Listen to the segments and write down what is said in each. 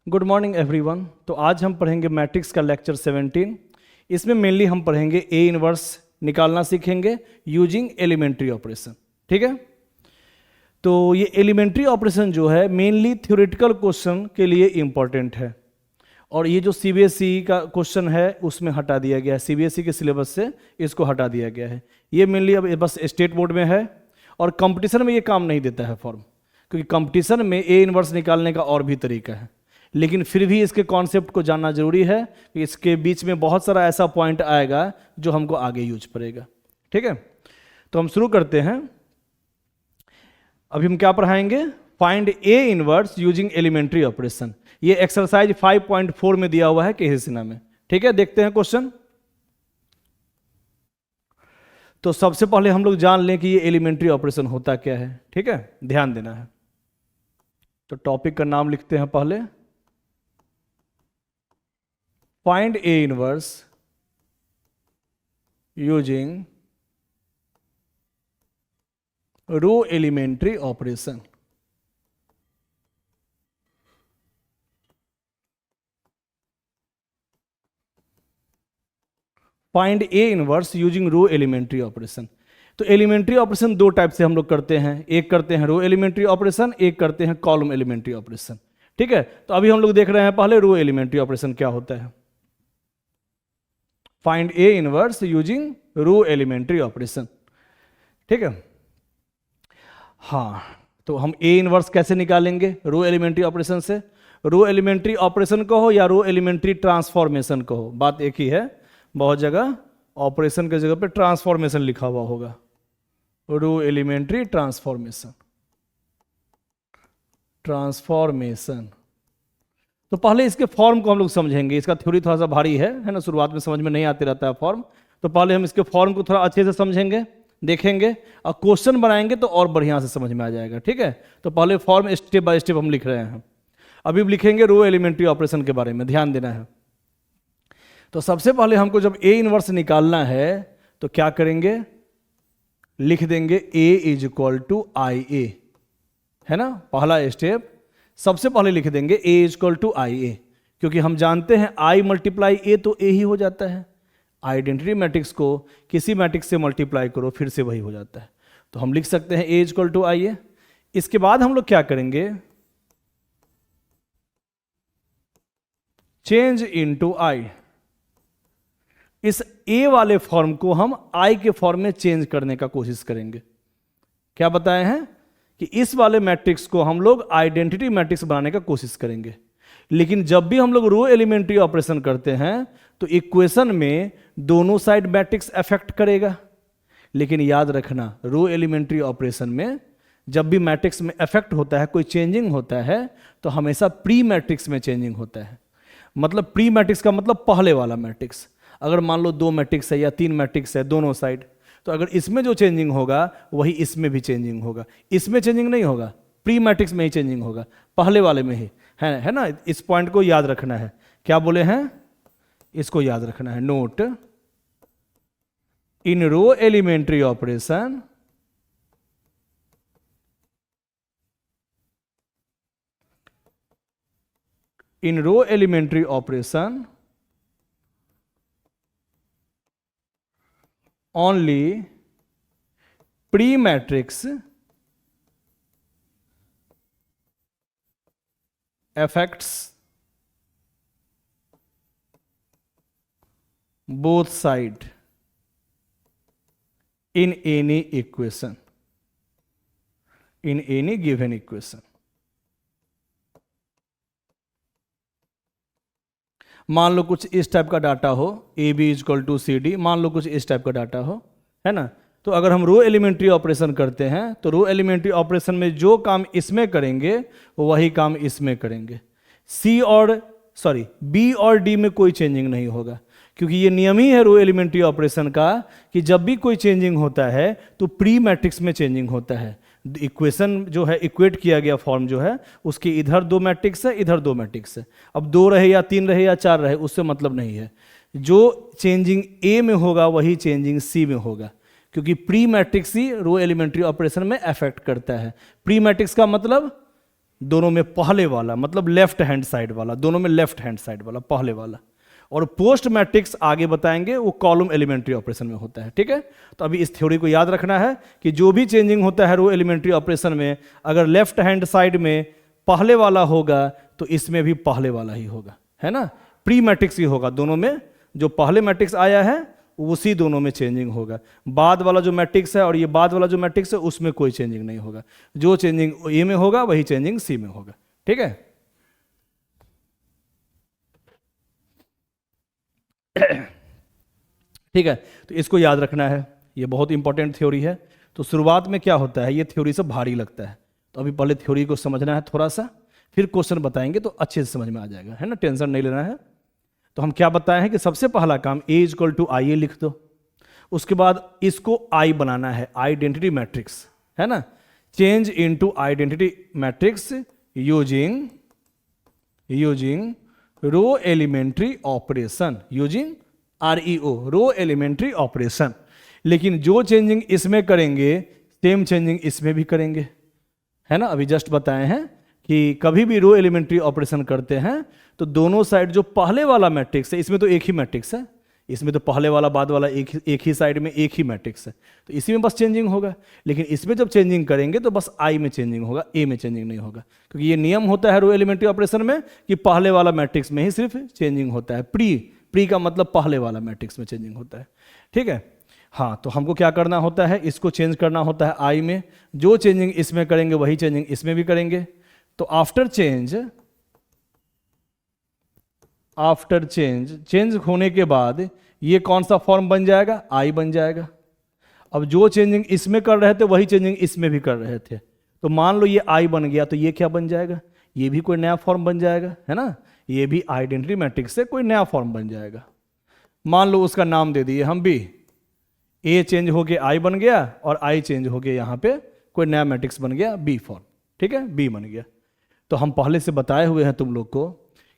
Good morning everyone. तो आज हम पढ़ेंगे मैट्रिक्स का लेक्चर 17। इसमें मेनली हम पढ़ेंगे ए इनवर्स निकालना सीखेंगे यूजिंग एलिमेंट्री ऑपरेशन। ठीक है, तो ये एलिमेंट्री ऑपरेशन जो है मेनली थ्योरेटिकल क्वेश्चन के लिए इम्पॉर्टेंट है, और ये जो सीबीएसई का क्वेश्चन है उसमें हटा दिया गया है, सीबीएसई के सिलेबस से इसको हटा दिया गया है। ये मेनली अब बस स्टेट बोर्ड में है, और कंपटीशन में ये काम नहीं देता है फॉर्म, क्योंकि कंपटीशन में ए इनवर्स निकालने का और भी तरीका है, लेकिन फिर भी इसके कॉन्सेप्ट को जानना जरूरी है कि इसके बीच में बहुत सारा ऐसा पॉइंट आएगा जो हमको आगे यूज पड़ेगा। ठीक है, तो हम शुरू करते हैं। अभी हम क्या पढ़ाएंगे? फाइंड ए इनवर्स यूजिंग एलिमेंट्री ऑपरेशन। ये एक्सरसाइज 5.4 में दिया हुआ है केसीना में। ठीक है, देखते हैं क्वेश्चन। तो सबसे पहले हम लोग जान लें कि ये एलिमेंट्री ऑपरेशन होता क्या है। ठीक है, ध्यान देना है। तो टॉपिक का नाम लिखते हैं पहले, फाइंड ए inverse using row elementary operation. Find ए inverse using row elementary operation. तो एलिमेंट्री ऑपरेशन दो टाइप से हम लोग करते हैं, एक करते हैं रो एलिमेंट्री ऑपरेशन, एक करते हैं कॉलम एलिमेंट्री ऑपरेशन। ठीक है, तो अभी हम लोग देख रहे हैं पहले रो एलिमेंट्री ऑपरेशन क्या होता है। फाइंड ए inverse using row elementary operation. ठीक है, हाँ, तो हम ए इनवर्स कैसे निकालेंगे रो एलिमेंट्री ऑपरेशन से? रो एलिमेंट्री ऑपरेशन कहो या रो एलिमेंट्री ट्रांसफॉर्मेशन कहो, बात एक ही है। बहुत जगह ऑपरेशन के जगह पे ट्रांसफॉर्मेशन लिखा हुआ होगा, रो एलिमेंट्री ट्रांसफॉर्मेशन। ट्रांसफॉर्मेशन तो पहले इसके फॉर्म को हम लोग समझेंगे। इसका थ्योरी थोड़ा सा भारी है ना, शुरुआत में समझ में नहीं आते रहता है फॉर्म। तो पहले हम इसके फॉर्म को थोड़ा अच्छे से समझेंगे, देखेंगे, और क्वेश्चन बनाएंगे तो और बढ़िया से समझ में आ जाएगा। ठीक है, तो पहले फॉर्म स्टेप बाय स्टेप हम लिख रहे हैं। अभी लिखेंगे रो एलिमेंट्री ऑपरेशन के बारे में, ध्यान देना है। तो सबसे पहले हमको जब ए इनवर्स निकालना है तो क्या करेंगे? लिख देंगे ए इज इक्वल टू आई ए, है ना, पहला स्टेप। सबसे पहले लिख देंगे ए इज इक्वल टू आई ए, क्योंकि हम जानते हैं आई मल्टीप्लाई ए तो ए ही हो जाता है। आइडेंटिटी मैट्रिक्स को किसी मैट्रिक्स से मल्टीप्लाई करो फिर से वही हो जाता है। तो हम लिख सकते हैं ए इज इक्वल टू आई ए। इसके बाद हम लोग क्या करेंगे? चेंज इनटू आई। इस ए वाले फॉर्म को हम आई के फॉर्म में चेंज करने का कोशिश करेंगे। क्या बताए हैं कि इस वाले मैट्रिक्स को हम लोग आइडेंटिटी मैट्रिक्स बनाने का कोशिश करेंगे। लेकिन जब भी हम लोग रो एलिमेंट्री ऑपरेशन करते हैं तो इक्वेशन में दोनों साइड मैट्रिक्स अफेक्ट करेगा। लेकिन याद रखना, रो एलिमेंट्री ऑपरेशन में जब भी मैट्रिक्स में अफेक्ट होता है, कोई चेंजिंग होता है, तो हमेशा प्री मैट्रिक्स में चेंजिंग होता है। मतलब प्री मैट्रिक्स का मतलब पहले वाला मैट्रिक्स। अगर मान लो 2 मैट्रिक्स है या 3 मैट्रिक्स है दोनों साइड, तो अगर इसमें जो चेंजिंग होगा वही इसमें भी चेंजिंग होगा। इसमें चेंजिंग नहीं होगा, प्री मैट्रिक्स में ही चेंजिंग होगा, पहले वाले में ही, है ना। इस पॉइंट को याद रखना है। क्या बोले हैं? इसको याद रखना है। Note, in row elementary operation in row elementary operation only pre-matrix affects both side in any equation, in any given equation। मान लो कुछ इस टाइप का डाटा हो, A B is equal to C D, मान लो कुछ इस टाइप का डाटा हो, है ना। तो अगर हम रो एलिमेंट्री ऑपरेशन करते हैं तो रो एलिमेंट्री ऑपरेशन में जो काम इसमें करेंगे वही काम इसमें करेंगे। बी और डी में कोई चेंजिंग नहीं होगा, क्योंकि ये नियम ही है रो एलिमेंट्री ऑपरेशन का कि जब भी कोई चेंजिंग होता है तो प्री मैट्रिक्स में चेंजिंग होता है। इक्वेशन जो है, इक्वेट किया गया फॉर्म जो है, उसके इधर 2 मैट्रिक्स है, इधर 2 मैट्रिक्स है। अब 2 रहे या 3 रहे या 4 रहे, उससे मतलब नहीं है। जो चेंजिंग ए में होगा वही चेंजिंग सी में होगा, क्योंकि प्री मैट्रिक्स ही रो एलिमेंट्री ऑपरेशन में अफेक्ट करता है। प्री मैट्रिक्स का मतलब दोनों में पहले वाला, मतलब लेफ्ट हैंड साइड वाला, दोनों में लेफ्ट हैंड साइड वाला, पहले वाला। और पोस्ट मैट्रिक्स आगे बताएंगे, वो कॉलम एलिमेंट्री ऑपरेशन में होता है। ठीक है, तो अभी इस थ्योरी को याद रखना है कि जो भी चेंजिंग होता है रो एलिमेंट्री ऑपरेशन में, अगर लेफ्ट हैंड साइड में पहले वाला होगा तो इसमें भी पहले वाला ही होगा, है ना, प्री मैट्रिक्स ही होगा। दोनों में जो पहले मैट्रिक्स आया है उसी दोनों में चेंजिंग होगा। बाद वाला जो मैट्रिक्स है और ये बाद वाला जो मैट्रिक्स है उसमें कोई चेंजिंग नहीं होगा। जो चेंजिंग ए में होगा वही चेंजिंग सी में होगा। ठीक है, ठीक है, तो इसको याद रखना है, ये बहुत इंपॉर्टेंट थ्योरी है। तो शुरुआत में क्या होता है, ये थ्योरी से भारी लगता है, तो अभी पहले थ्योरी को समझना है थोड़ा सा, फिर क्वेश्चन बताएंगे तो अच्छे से समझ में आ जाएगा, है ना, टेंशन नहीं लेना है। तो हम क्या बताए हैं कि सबसे पहला काम ए इक्वल टू आई ए लिख दो, उसके बाद इसको आई बनाना है, आइडेंटिटी मैट्रिक्स, है ना, change into identity matrix using row elementary operation, using REO, row elementary operation. लेकिन जो चेंजिंग इसमें करेंगे सेम चेंजिंग इसमें भी करेंगे, है ना। अभी जस्ट बताए हैं कि कभी भी रो एलिमेंट्री ऑपरेशन करते हैं तो दोनों साइड जो पहले वाला मैट्रिक्स है, इसमें तो एक ही मैट्रिक्स है, इसमें तो पहले वाला बाद वाला एक ही साइड में एक ही मैट्रिक्स है, तो इसी में बस चेंजिंग होगा। लेकिन इसमें जब चेंजिंग करेंगे तो बस आई में चेंजिंग होगा, ए में चेंजिंग नहीं होगा, क्योंकि ये नियम होता है रो एलिमेंट्री ऑपरेशन में कि पहले वाला मैट्रिक्स में ही सिर्फ चेंजिंग होता है। प्री का मतलब पहले वाला मैट्रिक्स में चेंजिंग होता है। ठीक है, हाँ, तो हमको क्या करना होता है, इसको चेंज करना होता है आई में, जो चेंजिंग इसमें करेंगे वही चेंजिंग इसमें भी करेंगे। तो आफ्टर चेंज होने के बाद ये कौन सा फॉर्म बन जाएगा, आई बन जाएगा। अब जो चेंजिंग इसमें कर रहे थे वही चेंजिंग इसमें भी कर रहे थे, तो मान लो ये आई बन गया, तो ये क्या बन जाएगा, ये भी कोई नया फॉर्म बन जाएगा, है ना, ये भी आइडेंटिटी मैट्रिक्स से कोई नया फॉर्म बन जाएगा। मान लो उसका नाम दे दिए हम भी, ए चेंज हो गया आई बन गया, और आई चेंज हो गया यहाँ पे कोई नया मैट्रिक्स बन गया बी फॉर्म। ठीक है, बी बन गया। तो हम पहले से बताए हुए हैं तुम लोग को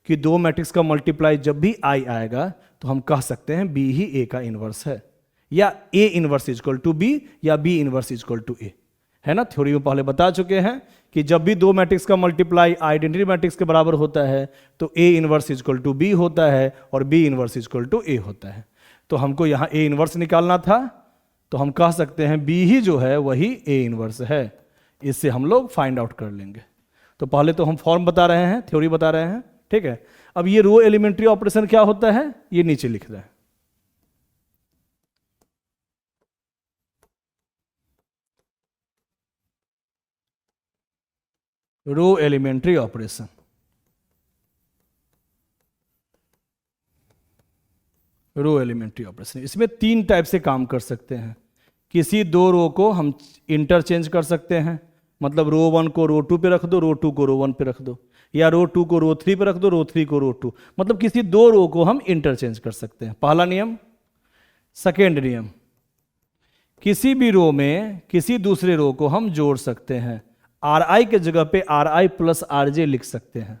कि दो मैट्रिक्स का मल्टीप्लाई जब भी आई आएगा तो हम कह सकते हैं बी ही ए का इनवर्स है, या A inverse equal to B, या B inverse equal to A, है ना। थ्योरी में पहले बता चुके हैं कि जब भी दो मैट्रिक्स का मल्टीप्लाई आइडेंटिटी मैट्रिक्स के बराबर होता है तो A inverse equal to B होता है और B inverse equal to A होता है। तो हमको यहाँ ए इनवर्स निकालना था, तो हम कह सकते हैं बी ही जो है वही ए इनवर्स है। इससे हम लोग फाइंड आउट कर लेंगे। तो पहले तो हम फॉर्म बता रहे हैं, थ्योरी बता रहे हैं। ठीक है, अब ये रो एलिमेंट्री ऑपरेशन क्या होता है ये नीचे लिख रहे हैं। रो एलिमेंट्री ऑपरेशन, रो एलिमेंट्री ऑपरेशन, इसमें तीन टाइप से काम कर सकते हैं। किसी दो रो को हम इंटरचेंज कर सकते हैं, मतलब रो 1 को रो 2 पे रख दो, रो 2 को रो 1 पे रख दो, या रो 2 को रो 3 पे रख दो, रो 3 को रो 2, मतलब किसी दो रो को हम इंटरचेंज कर सकते हैं। पहला नियम। सेकेंड नियम, किसी भी रो में किसी दूसरे रो को हम जोड़ सकते हैं, आर आई के जगह पे are I plus R J लिख सकते हैं,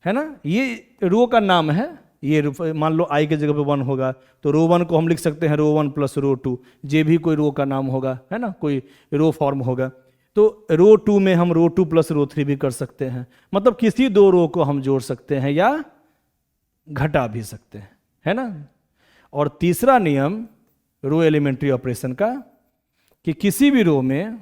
है ना। ये रो का नाम है, ये मान लो आई के जगह पे 1 होगा तो रो 1 को हम लिख सकते हैं रो 1 प्लस रो 2, जे भी कोई रो का नाम होगा, है ना, कोई रो फॉर्म होगा। तो रो 2 में हम रो 2 प्लस रो 3 भी कर सकते हैं, मतलब किसी दो रो को हम जोड़ सकते हैं या घटा भी सकते हैं, है ना। और तीसरा नियम रो एलिमेंट्री ऑपरेशन का, कि किसी भी रो में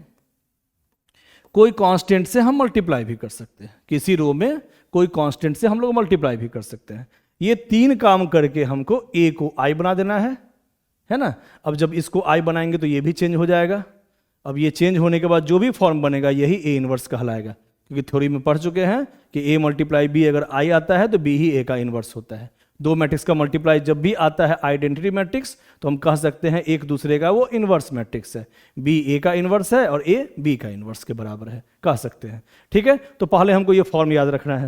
कोई कांस्टेंट से हम मल्टीप्लाई भी कर सकते हैं, किसी रो में कोई कांस्टेंट से हम लोग मल्टीप्लाई भी कर सकते हैं। ये तीन काम करके हमको ए को आई बना देना है ना। अब जब इसको आई बनाएंगे तो ये भी चेंज हो जाएगा। अब ये चेंज होने के बाद जो भी फॉर्म बनेगा यही ए इनवर्स कहलाएगा, क्योंकि थ्योरी में पढ़ चुके हैं कि ए मल्टीप्लाई बी अगर आई आता है तो बी ही ए का इनवर्स होता है। दो मैट्रिक्स का मल्टीप्लाई जब भी आता है आइडेंटिटी मैट्रिक्स तो हम कह सकते हैं एक दूसरे का वो इनवर्स मैट्रिक्स है, बी ए का इनवर्स है और ए बी का इनवर्स के बराबर है, कह सकते हैं। ठीक है, तो पहले हमको ये फॉर्म याद रखना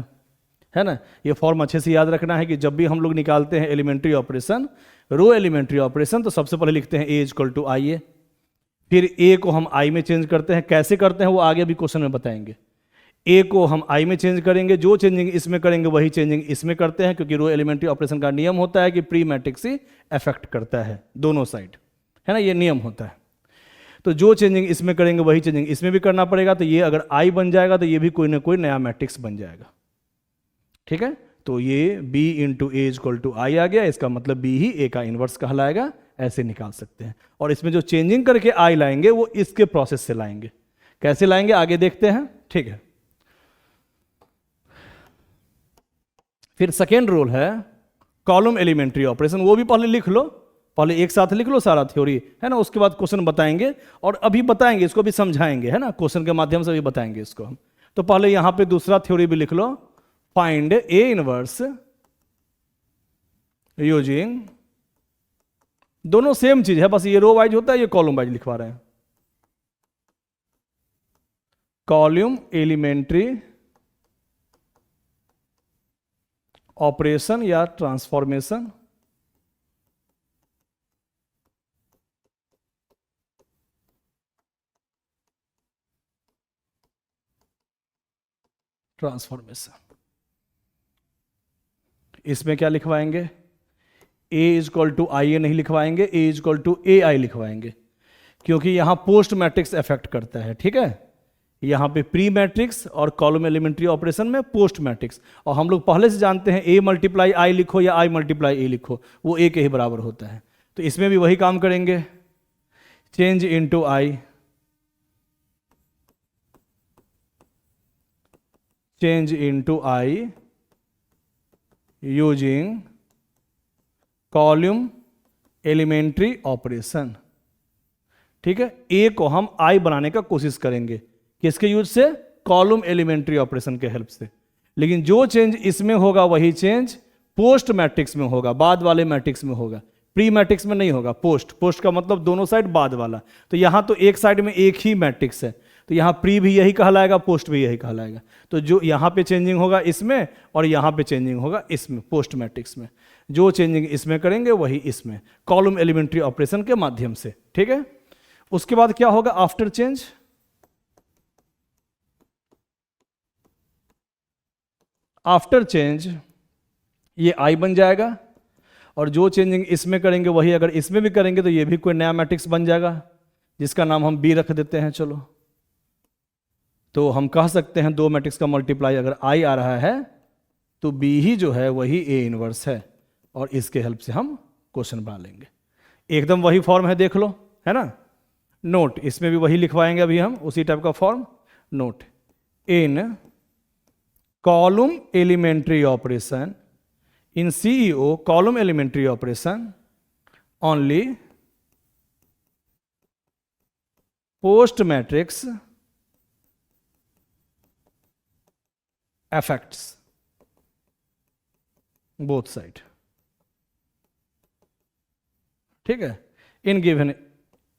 है ना। ये फॉर्म अच्छे से याद रखना है कि जब भी हम लोग निकालते हैं एलिमेंट्री ऑपरेशन, रो एलिमेंट्री ऑपरेशन, तो सबसे पहले लिखते हैं ए इक्वल टू आई ए, फिर ए को हम आई में चेंज करते हैं। कैसे करते हैं वो आगे भी क्वेश्चन में बताएंगे। ए को हम आई में चेंज करेंगे, जो चेंजिंग इसमें करेंगे वही चेंजिंग इसमें करते हैं, क्योंकि रो एलिमेंट्री ऑपरेशन का नियम होता है कि प्री मैट्रिक्स ही अफेक्ट करता है दोनों साइड, है ना, ये नियम होता है। तो जो चेंजिंग इसमें करेंगे वही चेंजिंग इसमें भी करना पड़ेगा। तो ये अगर आई बन जाएगा तो ये भी कोई ना कोई नया मैट्रिक्स बन जाएगा। ठीक है, तो ये b into A equal to I आ गया, इसका मतलब b ही a का इनवर्स कहलाएगा, ऐसे निकाल सकते हैं। और इसमें जो चेंजिंग करके आई लाएंगे वो इसके प्रोसेस से लाएंगे। कैसे लाएंगे आगे देखते हैं। ठीक है, फिर सेकेंड रूल है कॉलम एलिमेंट्री ऑपरेशन, वो भी पहले लिख लो, पहले एक साथ लिख लो सारा थ्योरी, है ना, उसके बाद क्वेश्चन बताएंगे और अभी बताएंगे इसको भी समझाएंगे, है ना, क्वेश्चन के माध्यम से भी बताएंगे इसको हम। तो पहले यहां पे दूसरा थ्योरी भी लिख लो, फाइंड ए इनवर्स यूजिंग, दोनों सेम चीज है, बस ये रो वाइज होता है, ये कॉलम वाइज लिखवा रहे हैं। कॉलम एलिमेंट्री ऑपरेशन या ट्रांसफॉर्मेशन, इसमें क्या लिखवाएंगे, ए इजक्वल टू आई ए नहीं लिखवाएंगे, ए इजक्वल टू ए आई लिखवाएंगे, क्योंकि यहां पोस्ट मैट्रिक्स इफेक्ट करता है। ठीक है, यहां पे प्री मैट्रिक्स और कॉलम एलिमेंट्री ऑपरेशन में पोस्ट मैट्रिक्स, और हम लोग पहले से जानते हैं ए मल्टीप्लाई आई लिखो या आई मल्टीप्लाई ए लिखो वो ए के ही बराबर होता है। तो इसमें भी वही काम करेंगे, change into I, change into I using column elementary operation. ठीक है, ए को हम आई बनाने का कोशिश करेंगे, किसके यूज से, कॉलम एलिमेंट्री ऑपरेशन के हेल्प से। लेकिन जो चेंज इसमें होगा वही चेंज पोस्ट मैट्रिक्स में होगा, बाद वाले मैट्रिक्स में होगा, प्री मैट्रिक्स में नहीं होगा। पोस्ट, पोस्ट का मतलब दोनों साइड बाद वाला, तो यहां तो एक साइड में एक ही मैट्रिक्स है, तो यहां प्री भी यही कहलाएगा, पोस्ट भी यही कहलाएगा। तो जो यहां पे चेंजिंग होगा इसमें और यहां पे चेंजिंग होगा इसमें, पोस्ट मैट्रिक्स में। जो चेंजिंग इसमें करेंगे वही इसमें, कॉलम एलिमेंट्री ऑपरेशन के माध्यम से। ठीक है, उसके बाद क्या होगा आफ्टर चेंज, आफ्टर चेंज ये आई बन जाएगा, और जो चेंजिंग इसमें करेंगे वही अगर इसमें भी करेंगे तो ये भी कोई नया मैट्रिक्स बन जाएगा, जिसका नाम हम बी रख देते हैं। चलो, तो हम कह सकते हैं दो मैट्रिक्स का मल्टीप्लाई अगर आई आ रहा है तो बी ही जो है वही ए इनवर्स है, और इसके हेल्प से हम क्वेश्चन बना लेंगे। एकदम वही फॉर्म है, देख लो, है ना। नोट, इसमें भी वही लिखवाएंगे अभी हम, उसी टाइप का form. Note, in column elementary operation, in CEO column elementary operation only post matrix affects both side। ठीक है, in given,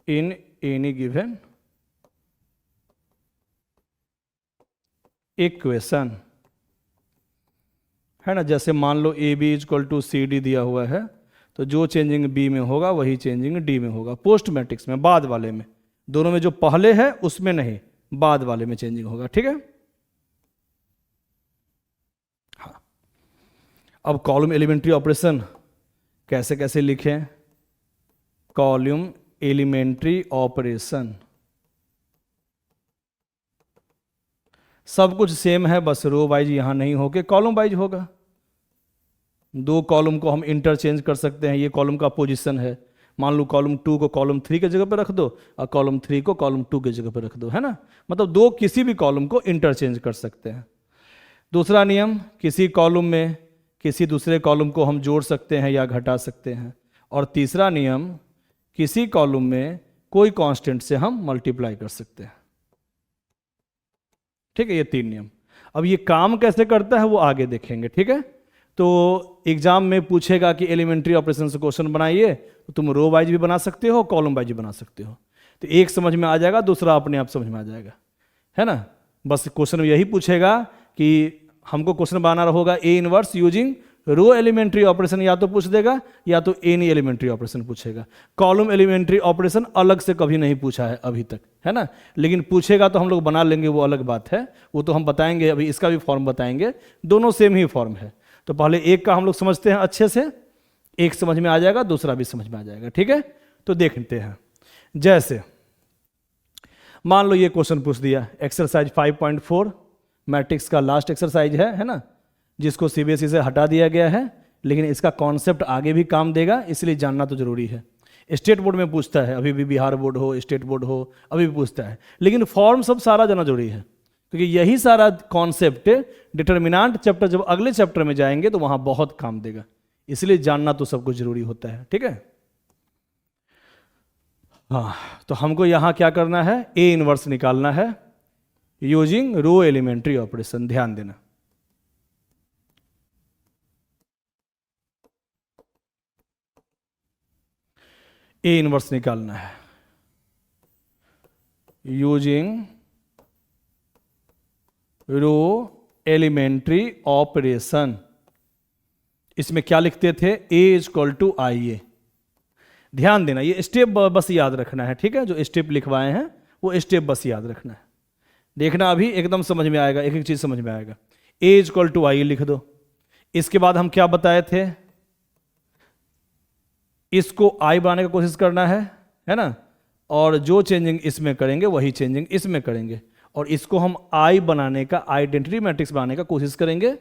in any given equation, है ना। जैसे मान लो A B equal to C D दिया हुआ है, तो जो चेंजिंग बी में होगा वही चेंजिंग डी में होगा, पोस्ट मैट्रिक्स में, बाद वाले में। दोनों में जो पहले है उसमें नहीं, बाद वाले में चेंजिंग होगा। ठीक है, अब कॉलम एलिमेंट्री ऑपरेशन कैसे कैसे लिखें, कॉलम एलिमेंट्री ऑपरेशन सब कुछ सेम है, बस रो वाइज यहां नहीं होके कॉलम वाइज होगा। दो कॉलम को हम इंटरचेंज कर सकते हैं, ये कॉलम का पोजीशन है, मान लो कॉलम 2 को कॉलम 3 के जगह पर रख दो और कॉलम 3 को कॉलम 2 के जगह पर रख दो, है ना। मतलब दो किसी भी कॉलम को इंटरचेंज कर सकते हैं। दूसरा नियम, किसी कॉलम में किसी दूसरे कॉलम को हम जोड़ सकते हैं या घटा सकते हैं। और तीसरा नियम, किसी कॉलम में कोई कांस्टेंट से हम मल्टीप्लाई कर सकते हैं। ठीक है, ये 3 नियम। अब ये काम कैसे करता है वो आगे देखेंगे। ठीक है, तो एग्जाम में पूछेगा कि एलिमेंट्री ऑपरेशन से क्वेश्चन बनाइए, तो तुम रो वाइज भी बना सकते हो, कॉलम वाइज भी बना सकते हो। तो एक समझ में आ जाएगा, दूसरा अपने आप समझ में आ जाएगा, है ना। बस क्वेश्चन में यही पूछेगा कि हमको क्वेश्चन बनाना होगा A inverse using row elementary operation, या तो पूछ देगा या तो एनी एलिमेंट्री ऑपरेशन पूछेगा। कॉलम एलिमेंट्री ऑपरेशन अलग से कभी नहीं पूछा है अभी तक, है ना। लेकिन पूछेगा तो हम लोग बना लेंगे, वो अलग बात है, वो तो हम बताएंगे, अभी इसका भी फॉर्म बताएंगे। दोनों सेम ही फॉर्म है। तो पहले एक का हम लोग समझते हैं अच्छे से, एक समझ में आ जाएगा, दूसरा भी समझ में आ जाएगा। ठीक है, तो देखते हैं। जैसे मान लो ये क्वेश्चन पूछ दिया, एक्सरसाइज 5.4 मैट्रिक्स का लास्ट एक्सरसाइज है ना, जिसको सीबीएसई से हटा दिया गया है, लेकिन इसका कॉन्सेप्ट आगे भी काम देगा, इसलिए जानना तो जरूरी है। स्टेट बोर्ड में पूछता है, अभी भी बिहार बोर्ड हो, स्टेट बोर्ड हो, अभी भी पूछता है, लेकिन फॉर्म सब सारा जाना जरूरी है, क्योंकि यही सारा कॉन्सेप्ट डिटर्मिनेंट चैप्टर जब अगले चैप्टर में जाएंगे तो वहां बहुत काम देगा, इसलिए जानना तो सबको जरूरी होता है। ठीक है, हाँ, तो हमको यहां क्या करना है, ए इनवर्स निकालना है यूजिंग रो एलिमेंट्री ऑपरेशन। ध्यान देना, ए इनवर्स निकालना है यूजिंग रो एलिमेंट्री ऑपरेशन। इसमें क्या लिखते थे, ए इज इक्वल टू आई ए। ध्यान देना, ये स्टेप बस याद रखना है, ठीक है, जो स्टेप लिखवाए हैं वो स्टेप बस याद रखना है। देखना अभी एकदम समझ में आएगा, एक एक चीज समझ में आएगा। ए इज इक्वल टू आई लिख दो। इसके बाद हम क्या बताए थे, इसको आई बनाने का कोशिश करना है ना, और जो चेंजिंग इसमें करेंगे वही चेंजिंग इसमें करेंगे, और इसको हम आई बनाने का, आइडेंटिटी मैट्रिक्स बनाने का कोशिश करेंगे।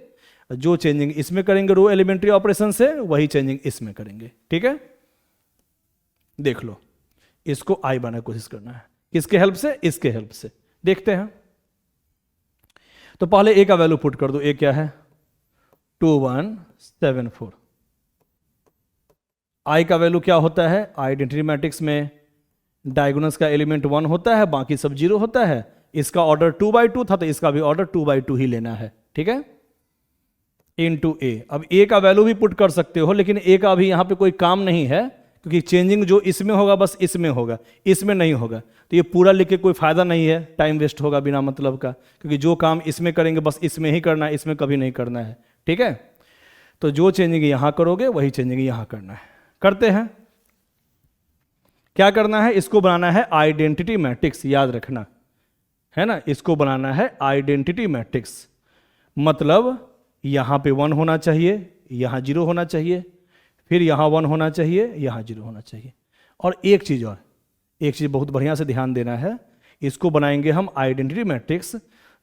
जो चेंजिंग इसमें करेंगे रो एलिमेंट्री ऑपरेशन से, वही चेंजिंग इसमें करेंगे। ठीक है, देख लो, इसको आई बनाने की कोशिश करना है, किसके हेल्प से, इसके हेल्प से। देखते हैं, तो पहले ए का वैल्यू पुट कर दो। ए क्या है, 2174। आई का वैल्यू क्या होता है, आइडेंटिटी मैट्रिक्स में डायगोनल्स का एलिमेंट 1 होता है, बाकी सब 0 होता है। इसका ऑर्डर 2/2 था, तो इसका भी ऑर्डर 2/2 ही लेना है। ठीक है, इनटू ए। अब ए का वैल्यू भी पुट कर सकते हो, लेकिन ए का अभी यहां पे कोई काम नहीं है, क्योंकि चेंजिंग जो इसमें होगा बस इसमें होगा, इसमें नहीं होगा। तो ये पूरा लिख के कोई फायदा नहीं है, टाइम वेस्ट होगा बिना मतलब का, क्योंकि जो काम इसमें करेंगे बस इसमें ही करना है, इसमें कभी नहीं करना है। ठीक है, तो जो चेंजिंग यहां करोगे वही चेंजिंग यहां करना है। करते हैं, क्या करना है, इसको बनाना है आइडेंटिटी मैट्रिक्स, याद रखना है ना, इसको बनाना है आइडेंटिटी मैट्रिक्स। मतलब यहां पे 1 होना चाहिए, यहां 0 होना चाहिए, फिर यहां 1 होना चाहिए, यहां 0 होना चाहिए। और एक चीज बहुत बढ़िया से ध्यान देना है, इसको बनाएंगे हम आइडेंटिटी मैट्रिक्स,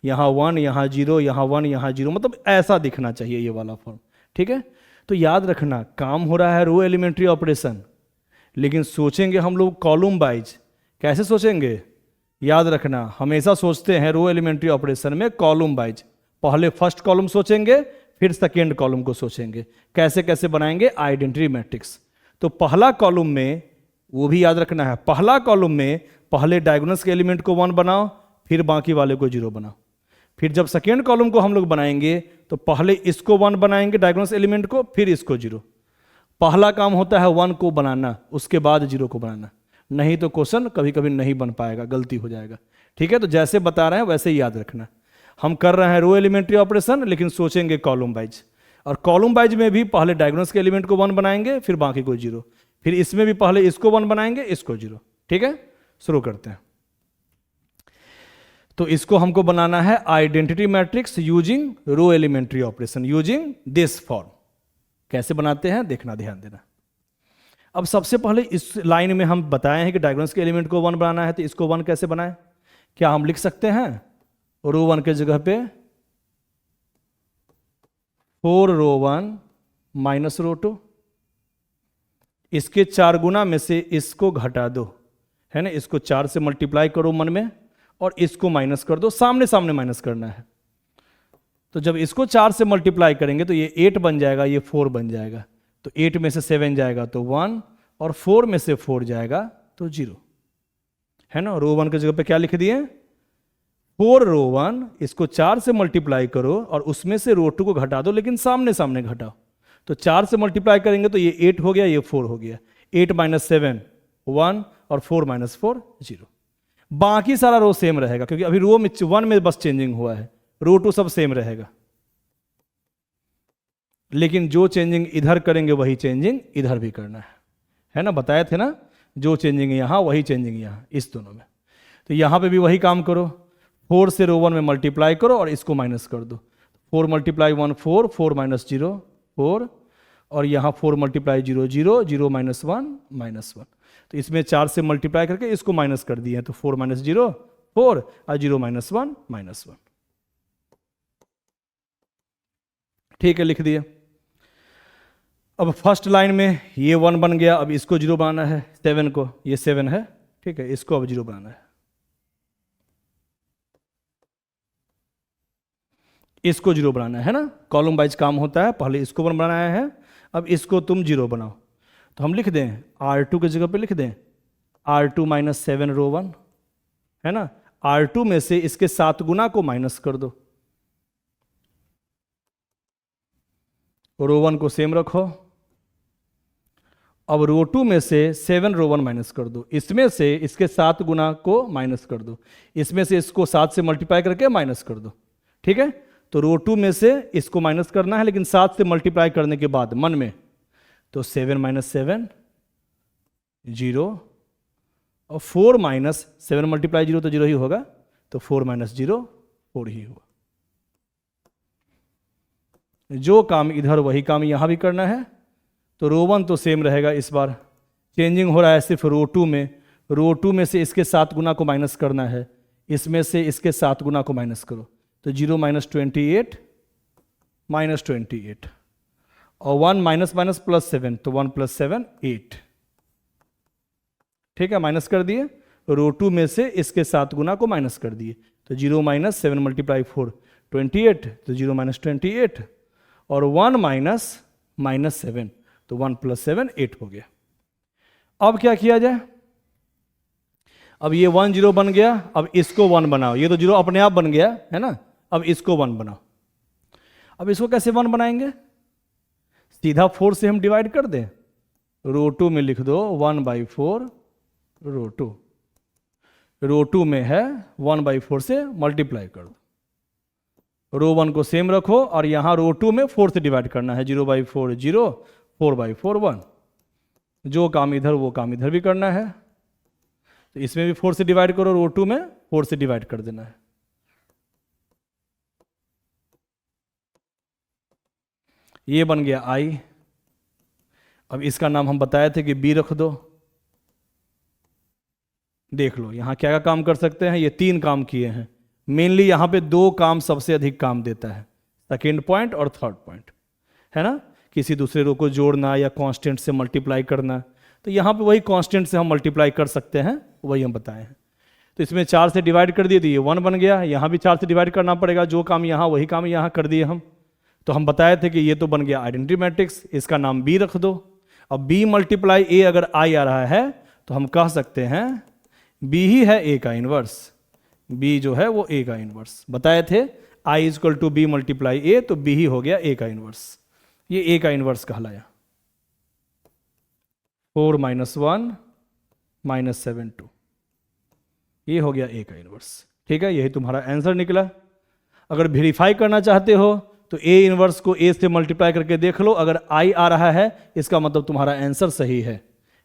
यहां 1 यहां 0 यहां 1 यहां 0, मतलब ऐसा दिखना चाहिए ये वाला फॉर्म। ठीक है, तो याद रखना, काम हो रहा है रो एलिमेंट्री ऑपरेशन, लेकिन सोचेंगे हम लोग कॉलम वाइज। कैसे सोचेंगे, याद रखना, हमेशा सोचते हैं रो एलिमेंट्री ऑपरेशन में कॉलम वाइज। पहले फर्स्ट कॉलम सोचेंगे, फिर सेकेंड कॉलम को सोचेंगे। कैसे कैसे बनाएंगे, आइडेंटिटी मैट्रिक्स। तो पहला कॉलम में, वो भी याद रखना है, पहला कॉलम में पहले डायगोनल्स के एलिमेंट को 1 बनाओ, फिर बाकी वाले को 0 बनाओ। फिर जब सेकेंड कॉलम को हम लोग बनाएंगे तो पहले इसको 1 बनाएंगे डायगोनल्स एलिमेंट को, फिर इसको 0। पहला काम होता है 1 को बनाना, उसके बाद 0 को बनाना, नहीं तो क्वेश्चन कभी कभी नहीं बन पाएगा, गलती हो जाएगा। ठीक है, तो जैसे बता रहे हैं वैसे ही याद रखना। हम कर रहे हैं रो एलिमेंट्री ऑपरेशन, लेकिन सोचेंगे कॉलम वाइज। और कॉलम वाइज में भी पहले डायगोनल्स के एलिमेंट को 1 बनाएंगे, फिर बाकी को 0, फिर इसमें भी पहले इसको 1 बनाएंगे, इसको 0। ठीक है, शुरू करते हैं। तो इसको हमको बनाना है identity matrix using row elementary operation, using this form. कैसे बनाते हैं देखना, ध्यान देना। अब सबसे पहले इस लाइन में हम बताए हैं कि डायगोनल्स के एलिमेंट को 1 बनाना है, तो इसको 1 कैसे बनाएं। क्या हम लिख सकते हैं, रो 1 के जगह पे 4 रो 1 माइनस रो 2, इसके 4 गुना में से इसको घटा दो, है ना, इसको 4 से मल्टीप्लाई करो मन में, और इसको माइनस कर दो, सामने सामने माइनस करना है। तो जब इसको 4 से मल्टीप्लाई करेंगे तो ये 8 बन जाएगा, ये 4 बन जाएगा। तो 8 में से 7 जाएगा तो 1, और 4 में से 4 जाएगा तो 0, है ना। रो 1 की जगह पे क्या लिख दिए, 4 रो 1, इसको 4 से मल्टीप्लाई करो और उसमें से रो 2 को घटा दो, लेकिन सामने सामने घटाओ। तो 4 से मल्टीप्लाई करेंगे तो ये 8 हो गया, ये 4 हो गया। 8 माइनस 7 1, और 4 माइनस 4 0। बाकी सारा रो सेम रहेगा, क्योंकि अभी रो में 1 में बस चेंजिंग हुआ है, रो 2 सब सेम रहेगा। लेकिन जो चेंजिंग इधर करेंगे वही चेंजिंग इधर भी करना है ना, बताए थे ना, जो चेंजिंग यहां वही चेंजिंग यहां, इस दोनों में। तो यहां पे भी वही काम करो, 4 से रो 1 में मल्टीप्लाई करो और इसको माइनस कर दो। 4 मल्टीप्लाई 1 4, 4 माइनस 0 4, और यहां 4 मल्टीप्लाई 0 0, 0 माइनस 1 -1। तो इसमें 4 से मल्टीप्लाई करके इसको माइनस कर दिए, तो 4 माइनस 0 4 और 0 माइनस 1 -1। ठीक है, लिख दिए। अब फर्स्ट लाइन में ये 1 बन गया, अब इसको 0 बनाना है, 7 को, ये 7 है, ठीक है, इसको अब 0 बनाना है, इसको 0 बनाना है ना, कॉलम वाइज काम होता है, पहले इसको 1 बनाया है, अब इसको तुम 0 बनाओ। तो हम लिख दें R2 की जगह पे लिख दें R2 माइनस 7 रो 1, है ना। R2 में से इसके 7 गुना को माइनस कर दो, रो 1 को सेम रखो। अब रो 2 में से 7 रो 1 माइनस कर दो, इसमें से इसके 7 गुना को माइनस कर दो, इसमें से इसको 7 से मल्टीप्लाई करके माइनस कर दो। ठीक है, तो रो 2 में से इसको माइनस करना है, लेकिन 7 से मल्टीप्लाई करने के बाद मन में, तो 7 माइनस 7 0, और 4 माइनस 7 मल्टीप्लाई 0 तो 0 ही होगा, तो 4 माइनस 0 4 ही हुआ। जो काम इधर वही काम यहां भी करना है। तो रो 1 तो सेम रहेगा, इस बार चेंजिंग हो रहा है सिर्फ रो 2 में। रो 2 में से इसके 7 गुना को माइनस करना है, इसमें से इसके 7 गुना को माइनस करो, तो 0 माइनस 28 माइनस 28, और 1 माइनस माइनस प्लस 7, तो 1 प्लस 7 8। ठीक है, माइनस कर दिए, रो 2 में से इसके 7 गुना को माइनस कर दिए, तो 0 माइनस 7 मल्टीप्लाई 4 28, तो 0 माइनस 28, और 1 माइनस माइनस 7, तो 1 प्लस 7 8 हो गया। अब क्या किया जाए, अब ये 1 0 बन गया, अब इसको 1 बनाओ, ये तो 0 अपने आप बन गया है ना, अब इसको 1 बनाओ। अब इसको कैसे 1 बनाएंगे, सीधा 4 से हम डिवाइड कर दें, रो 2 में लिख दो 1/4 रो 2, रो 2 में है 1/4 से मल्टीप्लाई कर दो, रो 1 को सेम रखो, और यहां रो 2 में 4 से डिवाइड करना है, 0/4 0, 4/4 1। जो काम इधर वो काम इधर भी करना है, तो इसमें भी 4 से डिवाइड करो, रो 2 में 4 से डिवाइड कर देना है। ये बन गया I। अब इसका नाम हम बताए थे कि B रख दो। देख लो यहां क्या क्या काम कर सकते हैं, ये 3 काम किए हैं। मेनली यहां पे 2 काम सबसे अधिक काम देता है, सेकेंड पॉइंट और थर्ड पॉइंट, है ना, किसी दूसरे रो को जोड़ना या कांस्टेंट से मल्टीप्लाई करना। तो यहाँ पे वही कांस्टेंट से हम मल्टीप्लाई कर सकते हैं, वही हम बताए हैं। तो इसमें 4 से डिवाइड कर दिए तो ये 1 बन गया, यहाँ भी 4 से डिवाइड करना पड़ेगा, जो काम यहाँ वही काम यहाँ कर दिए हम। तो हम बताए थे कि ये तो बन गया आइडेंटिटी मैट्रिक्स, इसका नाम B रख दो। अब B मल्टीप्लाई A अगर I आ रहा है तो हम कह सकते हैं B ही है A का इनवर्स, B जो है वो A का इनवर्स। बताए थे I equal to B multiply A, तो B ही हो गया A का इनवर्स, ये A का इनवर्स कहलाया। 4 माइनस 1 माइनस 7 2, ये हो गया A का इनवर्स। ठीक है, यही तुम्हारा आंसर निकला। अगर वेरीफाई करना चाहते हो तो A इनवर्स को A से मल्टीप्लाई करके देख लो, अगर I आ रहा है इसका मतलब तुम्हारा आंसर सही है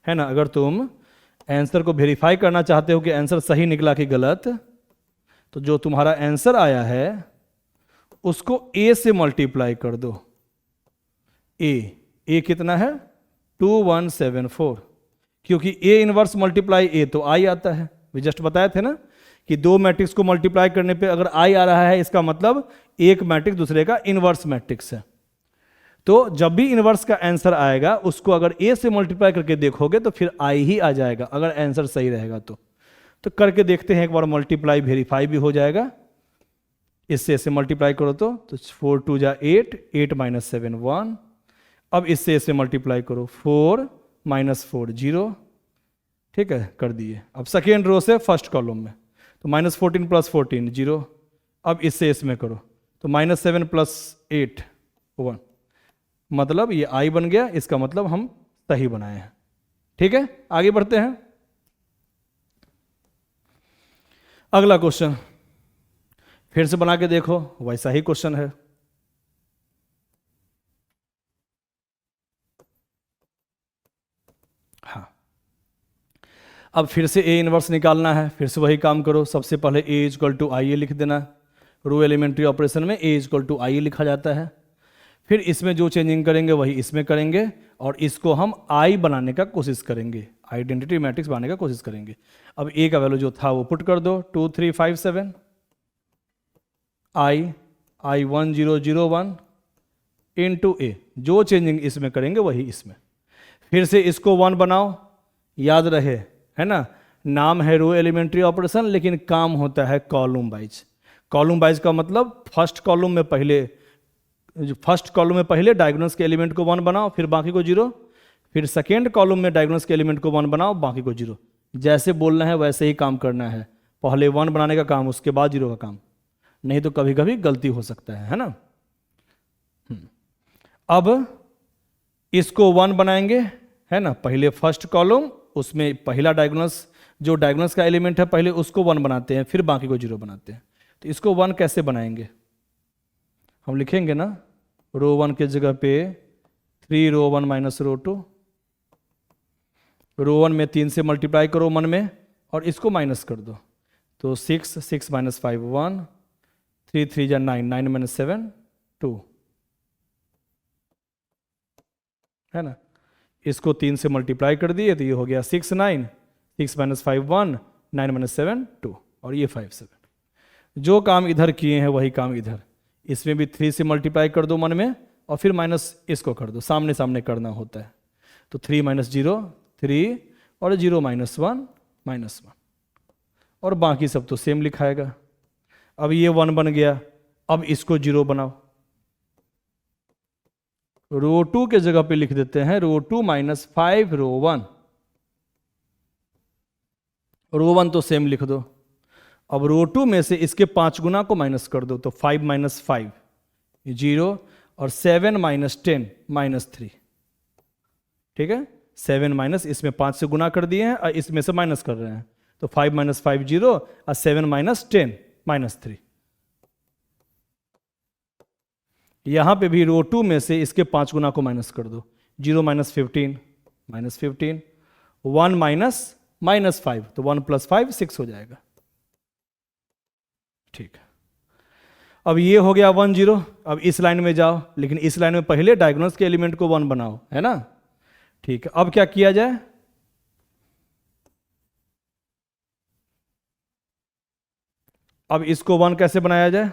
ना। अगर तुम आंसर को वेरीफाई करना चाहते हो कि आंसर सही निकला कि गलत, तो जो तुम्हारा आंसर आया है उसको A से मल्टीप्लाई कर दो। A कितना है 2174, क्योंकि A इनवर्स मल्टीप्लाई A तो I आता है। वे जस्ट बताए थे ना कि 2 मैट्रिक्स को मल्टीप्लाई करने पे अगर I आ रहा है इसका मतलब एक मैट्रिक्स दूसरे का इनवर्स मैट्रिक्स है। तो जब भी इनवर्स का आंसर आएगा उसको अगर A से मल्टीप्लाई करके देखोगे तो फिर I ही आ जाएगा, अगर आंसर सही रहेगा तो करके देखते हैं एक बार, मल्टीप्लाई वेरीफाई भी हो जाएगा। इससे ऐसे मल्टीप्लाई करो तो 4 2 जा 8, 8 माइनस 7 1। अब इससे ऐसे मल्टीप्लाई करो 4 माइनस 4 0। ठीक है, कर दिए। अब सेकेंड रो से फर्स्ट कॉलम में, तो माइनस 14 प्लस 14 0। अब इससे इसमें करो तो माइनस 7 प्लस 8 1, मतलब ये I बन गया, इसका मतलब हम सही बनाए हैं। ठीक है, आगे बढ़ते हैं। अगला क्वेश्चन फिर से बना के देखो, वैसा ही क्वेश्चन है। हाँ, अब फिर से A इनवर्स निकालना है, फिर से वही काम करो। सबसे पहले A इक्वल टू I लिख देना। रो एलिमेंट्री ऑपरेशन में A इक्वल टू I लिखा जाता है। फिर इसमें जो चेंजिंग करेंगे वही इसमें करेंगे, और इसको हम आई बनाने का कोशिश करेंगे, आइडेंटिटी मैट्रिक्स बनाने का कोशिश करेंगे। अब ए का वैल्यू जो था वो पुट कर दो, 2 3 5 7, आई 1 0 0 1 इंटू ए, जो चेंजिंग इसमें करेंगे वही इसमें। फिर से इसको 1 बनाओ, याद रहे, है ना, नाम है रो एलिमेंट्री ऑपरेशन, लेकिन काम होता है कॉलम वाइज। कॉलम वाइज का मतलब फर्स्ट कॉलम में पहले डायगोनल्स के एलिमेंट को 1 बनाओ, फिर बाकी को 0, फिर सेकेंड कॉलम में डायगोनल्स के एलिमेंट को 1 बनाओ, बाकी को 0। जैसे बोलना है वैसे ही काम करना है, पहले 1 बनाने का काम, उसके बाद 0 का काम, नहीं तो कभी कभी गलती हो सकता है ना। अब इसको 1 बनाएंगे, है ना, पहले फर्स्ट कॉलम, उसमें पहला डायगोनल्स, जो डायगोनल्स का एलिमेंट है पहले उसको 1 बनाते हैं, फिर बाकी को 0 बनाते हैं। तो इसको 1 कैसे बनाएंगे, हम लिखेंगे ना, रो 1 के जगह पे 3 रो 1 माइनस रो 2, रो 1 में 3 से मल्टीप्लाई करो 1 में, और इसको माइनस कर दो, तो 6 6 माइनस 5 1, 3 3 जा 9, 9 माइनस 7 2, है ना। इसको 3 से मल्टीप्लाई कर दिए तो ये हो गया 6 9, 6 माइनस 5 1, 9 माइनस 7 2, और ये 5 7। जो काम इधर किए हैं वही काम इधर, इसमें भी 3 से मल्टीप्लाई कर दो 1 में, और फिर माइनस इसको कर दो, सामने सामने करना होता है। तो 3 माइनस 0 3, और 0 माइनस 1 माइनस 1, और बाकी सब तो सेम लिखाएगा। अब ये 1 बन गया, अब इसको 0 बनाओ, रो 2 के जगह पे लिख देते हैं रो 2 माइनस 5 रो 1, रो 1 तो सेम लिख दो। अब रो 2 में से इसके 5 गुना को माइनस कर दो, तो 5 माइनस 5 0, और 7 माइनस 10 माइनस 3, ठीक है। 7 माइनस, इसमें 5 से गुना कर दिए हैं और इसमें से माइनस कर रहे हैं, तो 5 माइनस 5 0, और 7 माइनस 10 माइनस 3। यहां पे भी रो 2 में से इसके 5 गुना को माइनस कर दो, 0 माइनस 15 माइनस 15, 1 माइनस माइनस 5, तो 1 प्लस 5 6 हो जाएगा, ठीक है। अब ये हो गया 1 0। अब इस लाइन में जाओ, लेकिन इस लाइन में पहले डायगोनल्स के एलिमेंट को 1 बनाओ, है ना, ठीक है। अब क्या किया जाए, अब इसको 1 कैसे बनाया जाए,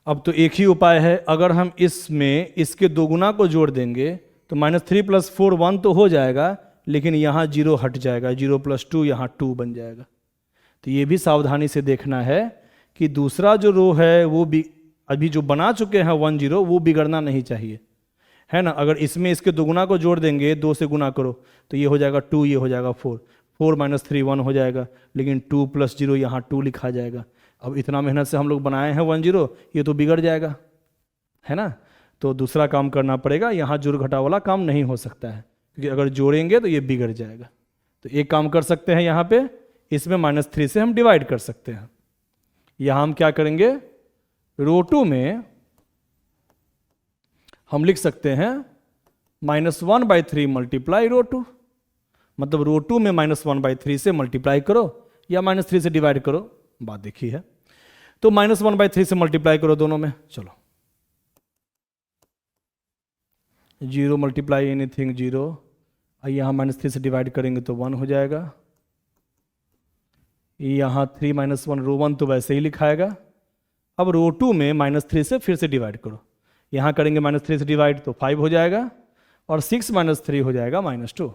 अब तो एक ही उपाय है, अगर हम इसमें इसके 2 गुना को जोड़ देंगे तो -3 + 4 1 तो हो जाएगा, लेकिन यहां 0 हट जाएगा, 0 + 2 यहां 2 बन जाएगा। तो ये भी सावधानी से देखना है कि दूसरा जो रो है वो भी अभी जो बना चुके हैं 1 0, वो बिगड़ना नहीं चाहिए, है ना। अगर इसमें इसके 2 गुना को जोड़ देंगे, 2 से गुना करो तो ये हो जाएगा 2, ये हो जाएगा 4, 4 - 3 1 हो जाएगा, लेकिन 2 + 0 यहाँ 2 लिखा जाएगा। अब इतना मेहनत से हम लोग बनाए हैं 1 0, ये तो बिगड़ जाएगा, है ना। तो दूसरा काम करना पड़ेगा, यहाँ जोड़ घटा वाला काम नहीं हो सकता है, क्योंकि अगर जोड़ेंगे तो ये बिगड़ जाएगा। तो एक काम कर सकते हैं, यहाँ पे इसमें -3 से हम डिवाइड कर सकते हैं। यहाँ हम क्या करेंगे, रो 2 में हम लिख सकते हैं -1/3 मल्टीप्लाई रो 2, मतलब रो 2 में -1/3 से मल्टीप्लाई करो या -3 से डिवाइड करो, बात देखी है। तो -1/3 से मल्टीप्लाई करो दोनों में, चलो 0 मल्टीप्लाई एनीथिंग 0, यहाँ -3 से डिवाइड करेंगे तो 1 हो जाएगा। यहाँ 3 - 1 रो 1 तो वैसे ही लिखाएगा। अब रो 2 में -3 से फिर से डिवाइड करो, यहाँ करेंगे -3 से डिवाइड तो 5 हो जाएगा, और 6 - 3 हो जाएगा -2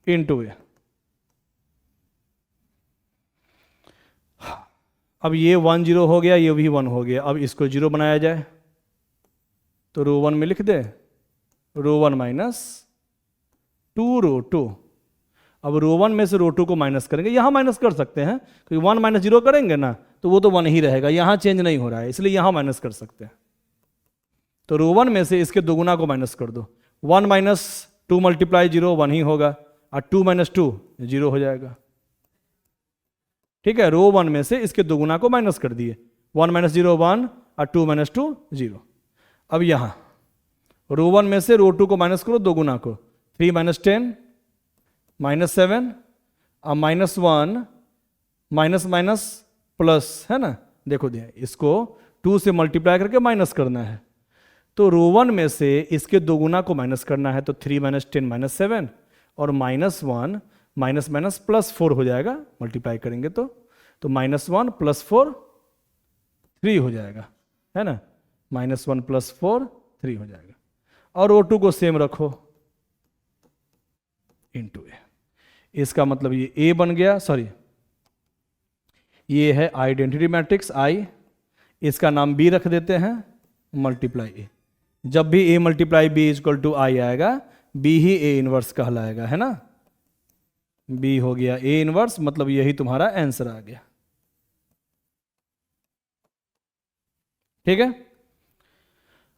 इंटू ए। अब ये 1 0 हो गया, ये भी 1 हो गया। अब इसको 0 बनाया जाए तो रो 1 में लिख दे रो 1 - 2 रो 2। अब रो 1 में से रो 2 को माइनस करेंगे, यहाँ माइनस कर सकते हैं क्योंकि 1 - 0 करेंगे ना तो वो तो 1 ही रहेगा, यहाँ चेंज नहीं हो रहा है, इसलिए यहाँ माइनस कर सकते हैं। तो रो 1 में से इसके 2 गुना को माइनस कर दो, 1 - 2 × 0 1 ही होगा, और 2 - 2 0 हो जाएगा, ठीक है। रो 1 में से इसके 2 गुना को माइनस कर दिए, 1 - 0 1, और 2 - 2 0। अब यहाँ रो 1 में से रो 2 को माइनस करो 2 गुना को, 3 - 10 -7, अब -1 माइनस माइनस प्लस, है ना। देखो दिया, इसको 2 से मल्टीप्लाई करके माइनस करना है। तो रो 1 में से इसके दोगुना को माइनस करना है, तो 3 माइनस 10 माइनस 7 और -1 माइनस माइनस +4 हो जाएगा, मल्टीप्लाई करेंगे तो -1 + 4 3 हो जाएगा, है ना। -1 + 4 3 हो जाएगा। और O2 को सेम रखो इंटू ए। इसका मतलब ये ए बन गया, सॉरी ये है आइडेंटिटी मैट्रिक्स आई, इसका नाम बी रख देते हैं, मल्टीप्लाई ए। जब भी A multiply B equal to आई आएगा, बी ही ए इनवर्स कहलाएगा, है ना। बी हो गया ए इनवर्स, मतलब यही तुम्हारा आंसर आ गया। ठीक है,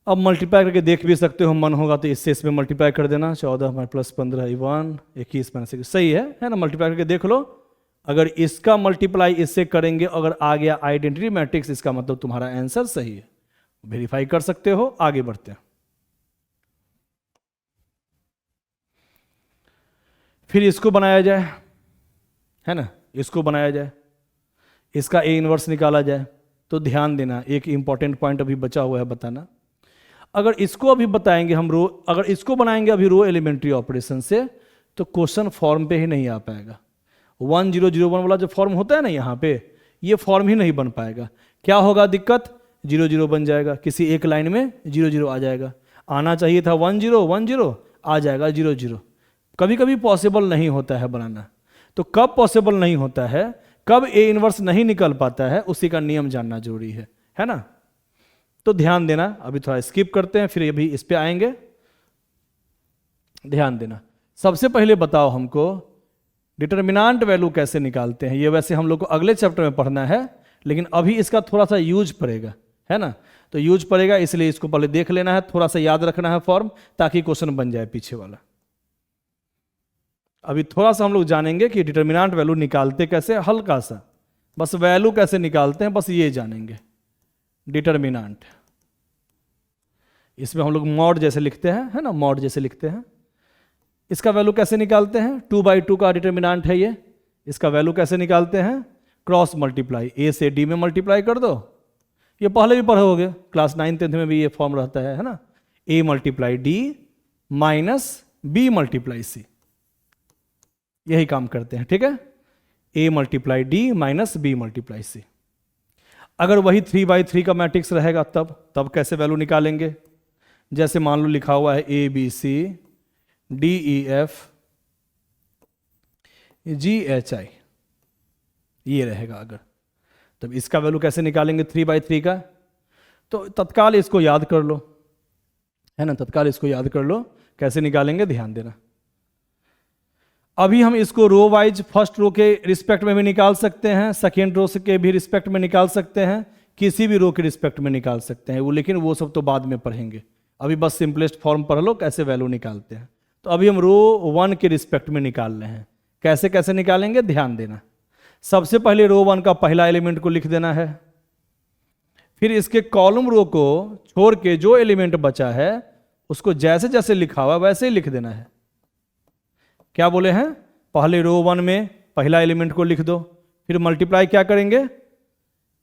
अब मल्टीप्लाई करके देख भी सकते हो, मन होगा तो इससे इसमें मल्टीप्लाई कर देना, 14 + 15 1 21 -1 सही है ना। मल्टीप्लाई करके देख लो, अगर इसका मल्टीप्लाई इससे करेंगे, अगर आ गया आइडेंटिटी मैट्रिक्स, इसका मतलब तुम्हारा आंसर सही है। वेरीफाई कर सकते हो। आगे बढ़ते हैं। फिर इसको बनाया जाए, है ना, इसको बनाया जाए, इसका ए इनवर्स निकाला जाए। तो ध्यान देना, एक इंपॉर्टेंट पॉइंट अभी बचा हुआ है बताना। अगर इसको अभी बताएंगे हम रो, अगर इसको बनाएंगे अभी रो एलिमेंट्री ऑपरेशन से, तो क्वेश्चन फॉर्म पे ही नहीं आ पाएगा। 1001 वाला जो फॉर्म होता है ना यहाँ पे, ये फॉर्म ही नहीं बन पाएगा। क्या होगा दिक्कत, 00 बन जाएगा, किसी एक लाइन में 00 आ जाएगा। आना चाहिए था 1010, आ जाएगा 00। कभी कभी पॉसिबल नहीं होता है बनाना। तो कब पॉसिबल नहीं होता है, कब ए इनवर्स नहीं निकल पाता है, उसी का नियम जानना जरूरी है ना। तो ध्यान देना, अभी थोड़ा स्किप करते हैं, फिर अभी इस पे आएंगे। ध्यान देना, सबसे पहले बताओ हमको डिटर्मिनेंट वैल्यू कैसे निकालते हैं। ये वैसे हम लोग को अगले चैप्टर में पढ़ना है, लेकिन अभी इसका थोड़ा सा यूज पड़ेगा, है ना। तो यूज पड़ेगा, इसलिए इसको पहले देख लेना है, थोड़ा सा याद रखना है फॉर्म, ताकि क्वेश्चन बन जाए पीछे वाला। अभी थोड़ा सा हम लोग जानेंगे कि डिटर्मिनेंट वैल्यू निकालते कैसे, हल्का सा बस वैल्यू कैसे निकालते हैं, बस ये जानेंगे। डिटर्मिनेंट, इसमें हम लोग मॉड जैसे लिखते हैं, है ना, मॉड जैसे लिखते हैं। इसका वैल्यू कैसे निकालते हैं, 2/2 का डिटर्मिनेंट है ये। इसका वैल्यू कैसे निकालते हैं, क्रॉस मल्टीप्लाई, ए से डी में मल्टीप्लाई कर दो। ये पहले भी पढ़े होगे, क्लास 9 10 में भी ये फॉर्म रहता है ना। A multiply D minus B multiply C, यही काम करते हैं, ठीक है। A multiply D minus B multiply C. अगर वही 3/3 का मैट्रिक्स रहेगा तब कैसे वैल्यू निकालेंगे। जैसे मान लो लिखा हुआ है ABC DEF GHI, ये रहेगा अगर, तब इसका वैल्यू कैसे निकालेंगे 3/3 का। तो तत्काल इसको याद कर लो, है ना, तत्काल इसको याद कर लो, कैसे निकालेंगे ध्यान देना। अभी हम इसको रो वाइज फर्स्ट रो के रिस्पेक्ट में भी निकाल सकते हैं, सेकेंड रो के भी रिस्पेक्ट में निकाल सकते हैं, किसी भी रो के रिस्पेक्ट में निकाल सकते हैं वो, लेकिन वो सब तो बाद में पढ़ेंगे। अभी बस सिंपलेस्ट फॉर्म पढ़ लो कैसे वैल्यू निकालते हैं। तो अभी हम रो 1 के रिस्पेक्ट में निकाल रहे हैं। कैसे कैसे निकालेंगे ध्यान देना। सबसे पहले रो 1 का पहला एलिमेंट को लिख देना है, फिर इसके कॉलम रो को छोड़ के जो एलिमेंट बचा है उसको जैसे जैसे लिखा हुआ वैसे ही लिख देना है। क्या बोले हैं, पहले रो 1 में पहला एलिमेंट को लिख दो, फिर मल्टीप्लाई क्या करेंगे,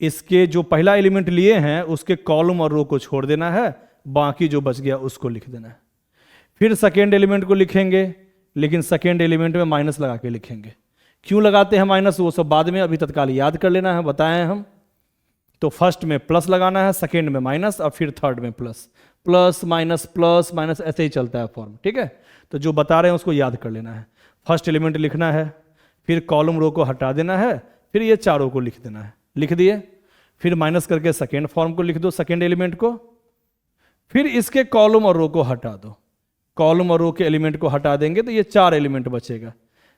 इसके जो पहला एलिमेंट लिए हैं उसके कॉलम और रो को छोड़ देना है, बाकी जो बच गया उसको लिख देना है। फिर सेकेंड एलिमेंट को लिखेंगे, लेकिन सेकेंड एलिमेंट में माइनस लगा के लिखेंगे। क्यों लगाते हैं माइनस, वो सब बाद में, अभी तत्काल याद कर लेना है, बताएं हम। तो फर्स्ट में प्लस लगाना है, सेकेंड में माइनस, और फिर थर्ड में प्लस। प्लस माइनस ऐसे ही चलता है फॉर्म, ठीक है। तो जो बता रहे हैं उसको याद कर लेना है। फर्स्ट एलिमेंट लिखना है, फिर कॉलम रो को हटा देना है, फिर ये चारों को लिख देना है। लिख दिए, फिर माइनस करके सेकेंड फॉर्म को लिख दो, सेकेंड एलिमेंट को, फिर इसके कॉलम और रो को हटा दो। कॉलम और रो के एलिमेंट को हटा देंगे तो ये 4 एलिमेंट बचेगा।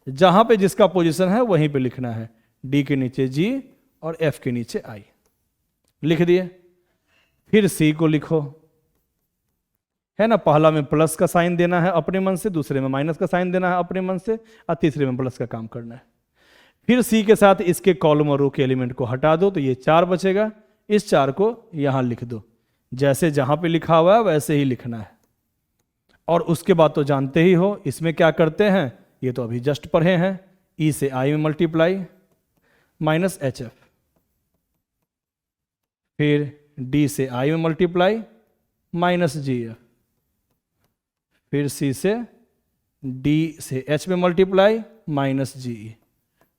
जहां पे जिसका पोजीशन है वहीं पे लिखना है, डी के नीचे जी और एफ के नीचे आई। लिख दिए, फिर सी को लिखो, है ना। पहला में प्लस का साइन देना है अपने मन से, दूसरे में माइनस का साइन देना है अपने मन से, और तीसरे में प्लस का काम करना है। फिर सी के साथ इसके कॉलम और रो के एलिमेंट को हटा दो तो ये 4 बचेगा। इस 4 को यहां लिख दो, जैसे जहां पे लिखा हुआ है वैसे ही लिखना है। और उसके बाद तो जानते ही हो इसमें क्या करते हैं, ये तो अभी जस्ट पढ़े हैं, ई से आई में मल्टीप्लाई माइनस HF, फिर डी से आई में मल्टीप्लाई माइनस जी एफ, फिर सी से डी से एच में मल्टीप्लाई माइनस जी ई,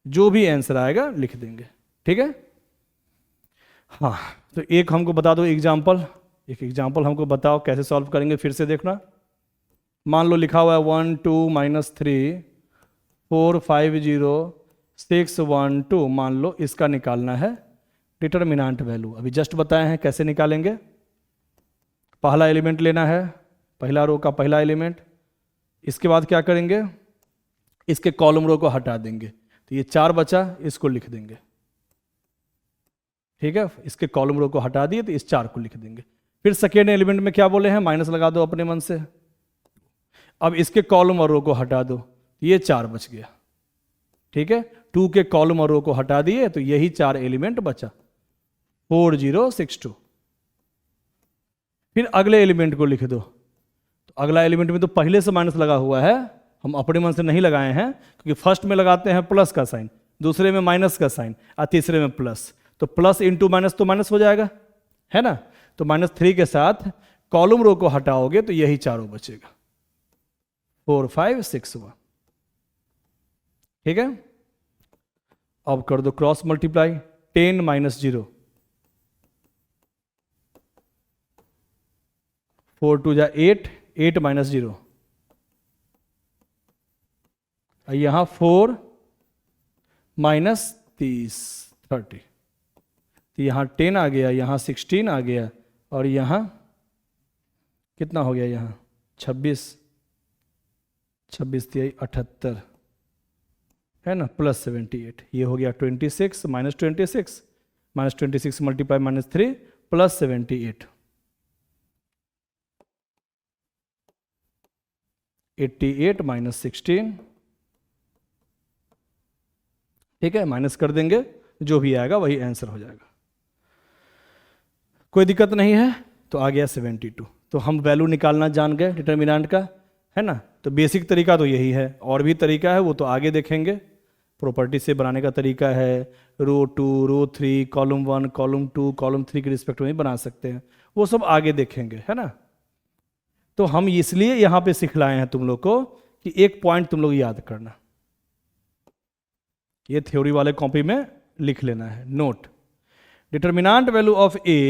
जो भी आंसर आएगा लिख देंगे। ठीक है। हाँ, तो एक हमको बता दो एग्जाम्पल, एक एग्जाम्पल हमको बताओ कैसे सॉल्व करेंगे, फिर से देखना। मान लो लिखा हुआ है 1 2 -3 4 5 0 6 1 2, मान लो इसका निकालना है डिटरमिनेंट वैल्यू। अभी जस्ट बताए हैं कैसे निकालेंगे। पहला एलिमेंट लेना है, पहला रो का पहला एलिमेंट, इसके बाद क्या करेंगे, इसके कॉलम रो को हटा देंगे, तो ये 4 बचा, इसको लिख देंगे। ठीक है, इसके कॉलम रो को हटा दिए तो इस 4 को लिख देंगे। फिर सेकेंड एलिमेंट में क्या बोले हैं, माइनस लगा दो अपने मन से। अब इसके कॉलम और रो को हटा दो, ये 4 बच गया। ठीक है, 2 के कॉलम और रो को हटा दिए तो यही 4 एलिमेंट बचा, 4 0 6 2। फिर अगले एलिमेंट को लिख दो, तो अगला एलिमेंट में तो पहले से माइनस लगा हुआ है, हम अपने मन से नहीं लगाए हैं, क्योंकि फर्स्ट में लगाते हैं प्लस का साइन, दूसरे में माइनस का साइन और तीसरे में प्लस, तो प्लस इंटू माइनस तो माइनस हो जाएगा, है ना। तो -3 के साथ कॉलम रो को हटाओगे तो यही चारों बचेगा, 4 5 6 1। ठीक है, अब कर दो क्रॉस मल्टीप्लाई, 10 - 0, 4 2 जा 8, 8 - 0, यहां 4 -30 30, तो यहां 10 आ गया, यहां 16 आ गया, और यहां कितना हो गया, यहां 26 26 78, है ना, +78, ये हो गया 26 -26 -26 मल्टीप्लाई -3 +78, 88 - 16। ठीक है, माइनस कर देंगे, जो भी आएगा वही आंसर हो जाएगा। कोई दिक्कत नहीं है, तो आ गया 72। तो हम वैल्यू निकालना जान गए डिटरमिनेंट का, है ना। तो बेसिक तरीका तो यही है, और भी तरीका है वो तो आगे देखेंगे। प्रॉपर्टी से बनाने का तरीका है, रो 2 रो 3 कॉलम 1 कॉलम 2 कॉलम 3 के रिस्पेक्ट में बना सकते हैं, वो सब आगे देखेंगे, है ना। तो हम इसलिए यहाँ पे सिखलाए हैं तुम लोग को कि एक पॉइंट तुम लोग याद करना, ये थ्योरी वाले कॉपी में लिख लेना है। नोट, determinant value of A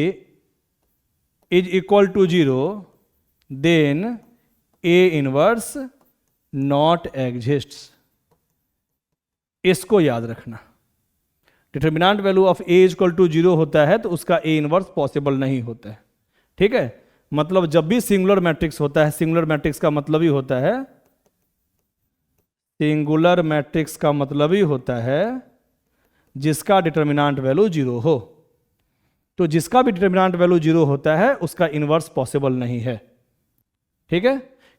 is equal to 0 then A inverse not exists. इसको याद रखना, determinant value of A is equal to 0 होता है तो उसका ए इनवर्स पॉसिबल नहीं होता है। ठीक है, मतलब जब भी सिंगुलर मैट्रिक्स होता है, सिंगुलर मैट्रिक्स का मतलब ही होता है, सिंगुलर मैट्रिक्स का मतलब ही होता है जिसका डिटरमिनेंट वैल्यू 0 हो। तो जिसका भी डिटरमिनेंट वैल्यू 0 होता है उसका इनवर्स पॉसिबल नहीं है। ठीक है,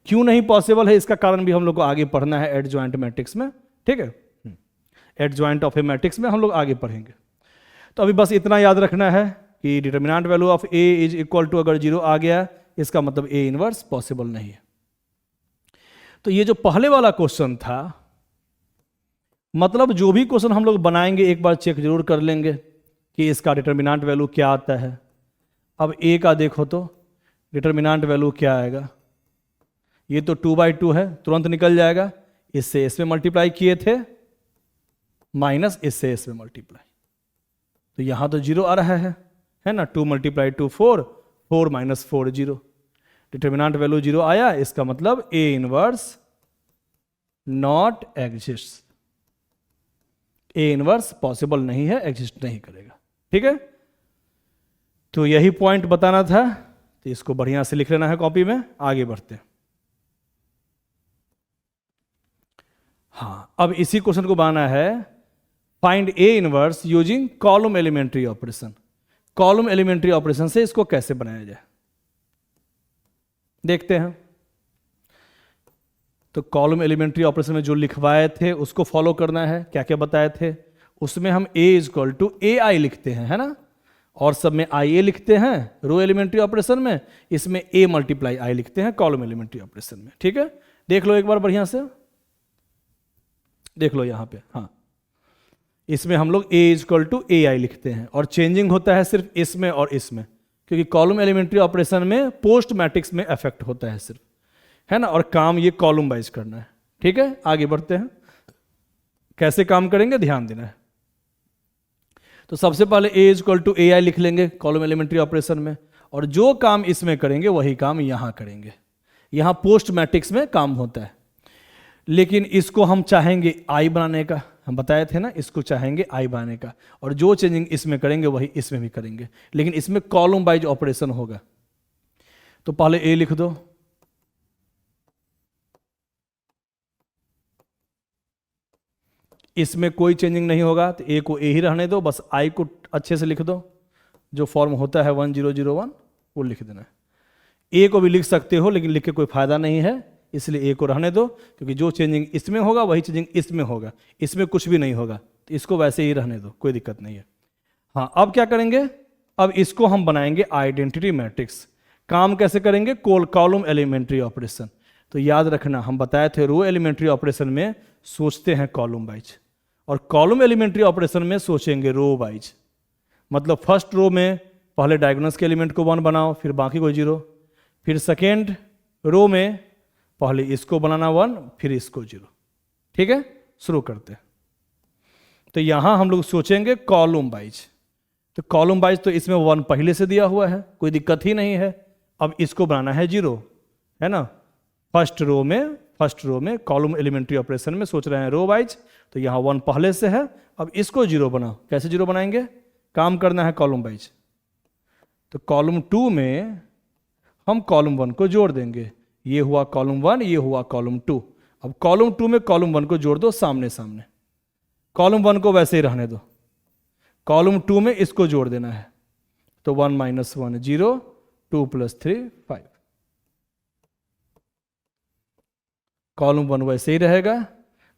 क्यों नहीं पॉसिबल है इसका कारण भी हम लोग को आगे पढ़ना है एडजॉइंट मैट्रिक्स में। ठीक है, एडजॉइंट ऑफ ए मैट्रिक्स में हम लोग आगे पढ़ेंगे। तो अभी बस इतना याद रखना है कि determinant value of A is equal to, अगर 0 आ गया इसका मतलब ए इनवर्स पॉसिबल नहीं है। तो ये जो पहले वाला क्वेश्चन था, मतलब जो भी क्वेश्चन हम लोग बनाएंगे एक बार चेक जरूर कर लेंगे कि इसका डिटरमिनेंट वैल्यू क्या आता है। अब ए का देखो तो डिटरमिनेंट वैल्यू क्या आएगा, ये तो 2/2 है, तुरंत निकल जाएगा। इससे इसमें मल्टीप्लाई किए थे, माइनस इससे इसमें मल्टीप्लाई, तो यहां तो 0 आ रहा है ना। 2 × 2 4, 4 - 4 0, डिटरमिनेंट वैल्यू 0 आया, इसका मतलब ए inverse not exist, A inverse possible नहीं है, एग्जिस्ट नहीं करेगा। ठीक है, तो यही पॉइंट बताना था, तो इसको बढ़िया से लिख लेना है कॉपी में। आगे बढ़ते हैं। हाँ, अब इसी क्वेश्चन को बनाना है, फाइंड ए inverse using column elementary operation. Column elementary operation से इसको कैसे बनाया जाए देखते हैं। तो कॉलम एलिमेंट्री ऑपरेशन में जो लिखवाए थे उसको फॉलो करना है। क्या क्या बताए थे उसमें, हम a इक्वल टू ए आई लिखते हैं, है ना, और सब में आई ए लिखते हैं रो एलिमेंट्री ऑपरेशन में, इसमें a × i लिखते हैं कॉलम एलिमेंट्री ऑपरेशन में। ठीक है, देख लो एक बार बढ़िया से, देख लो यहां पे। हाँ, इसमें हम लोग a इक्वल टू ए आई लिखते हैं और चेंजिंग होता है सिर्फ इसमें और इसमें, क्योंकि कॉलम एलिमेंट्री ऑपरेशन में पोस्ट मैट्रिक्स में इफेक्ट होता है सिर्फ, है ना, और काम ये कॉलम वाइज करना है। ठीक है, आगे बढ़ते हैं, कैसे काम करेंगे ध्यान देना है। तो सबसे पहले a इक्वल टू AI लिख लेंगे कॉलम एलिमेंट्री ऑपरेशन में, और जो काम इसमें करेंगे वही काम यहां करेंगे। यहां पोस्ट मैट्रिक्स में काम होता है, लेकिन इसको हम चाहेंगे I बनाने का, हम बताए थे ना, इसको चाहेंगे I बनाने का, और जो चेंजिंग इसमें करेंगे वही इसमें भी करेंगे, लेकिन इसमें कॉलम वाइज ऑपरेशन होगा। तो पहले A लिख दो, इसमें कोई चेंजिंग नहीं होगा तो A को A ही रहने दो, बस I को अच्छे से लिख दो, जो फॉर्म होता है 1001 वो लिख देना है। A को भी लिख सकते हो, लेकिन लिख के कोई फायदा नहीं है, इसलिए A को रहने दो, क्योंकि जो चेंजिंग इसमें होगा वही चेंजिंग इसमें होगा, इसमें कुछ भी नहीं होगा, तो इसको वैसे ही रहने दो, कोई दिक्कत नहीं है। हाँ, अब क्या करेंगे, अब इसको हम बनाएंगे आइडेंटिटी मैट्रिक्स। काम कैसे करेंगे, कॉलम एलिमेंट्री ऑपरेशन। तो याद रखना, हम बताए थे रो एलिमेंट्री ऑपरेशन में सोचते हैं कॉलम वाइज, और कॉलम एलिमेंट्री ऑपरेशन में सोचेंगे रो वाइज। मतलब फर्स्ट रो में पहले डायगोनल्स के एलिमेंट को 1 बनाओ, फिर बाकी को 0, फिर सेकेंड रो में पहले इसको बनाना 1, फिर इसको 0। ठीक है, शुरू करते हैं। तो यहां हम लोग सोचेंगे कॉलम वाइज। तो कॉलम वाइज तो इसमें 1 पहले से दिया हुआ है, कोई दिक्कत ही नहीं है। अब इसको बनाना है 0, है ना। फर्स्ट रो में कॉलम एलिमेंट्री ऑपरेशन में सोच रहे हैं रो वाइज, तो यहाँ 1 पहले से है, अब इसको 0 बनाओ। कैसे 0 बनाएंगे, काम करना है कॉलम वाइज। तो कॉलम 2 में हम कॉलम 1 को जोड़ देंगे, ये हुआ कॉलम 1, ये हुआ कॉलम 2। अब कॉलम 2 में कॉलम 1 को जोड़ दो सामने सामने, कॉलम 1 को वैसे ही रहने दो, कॉलम 2 में इसको जोड़ देना है। तो 1 - 1 0, 2 + 3 5। कॉलम 1 वैसे ही रहेगा।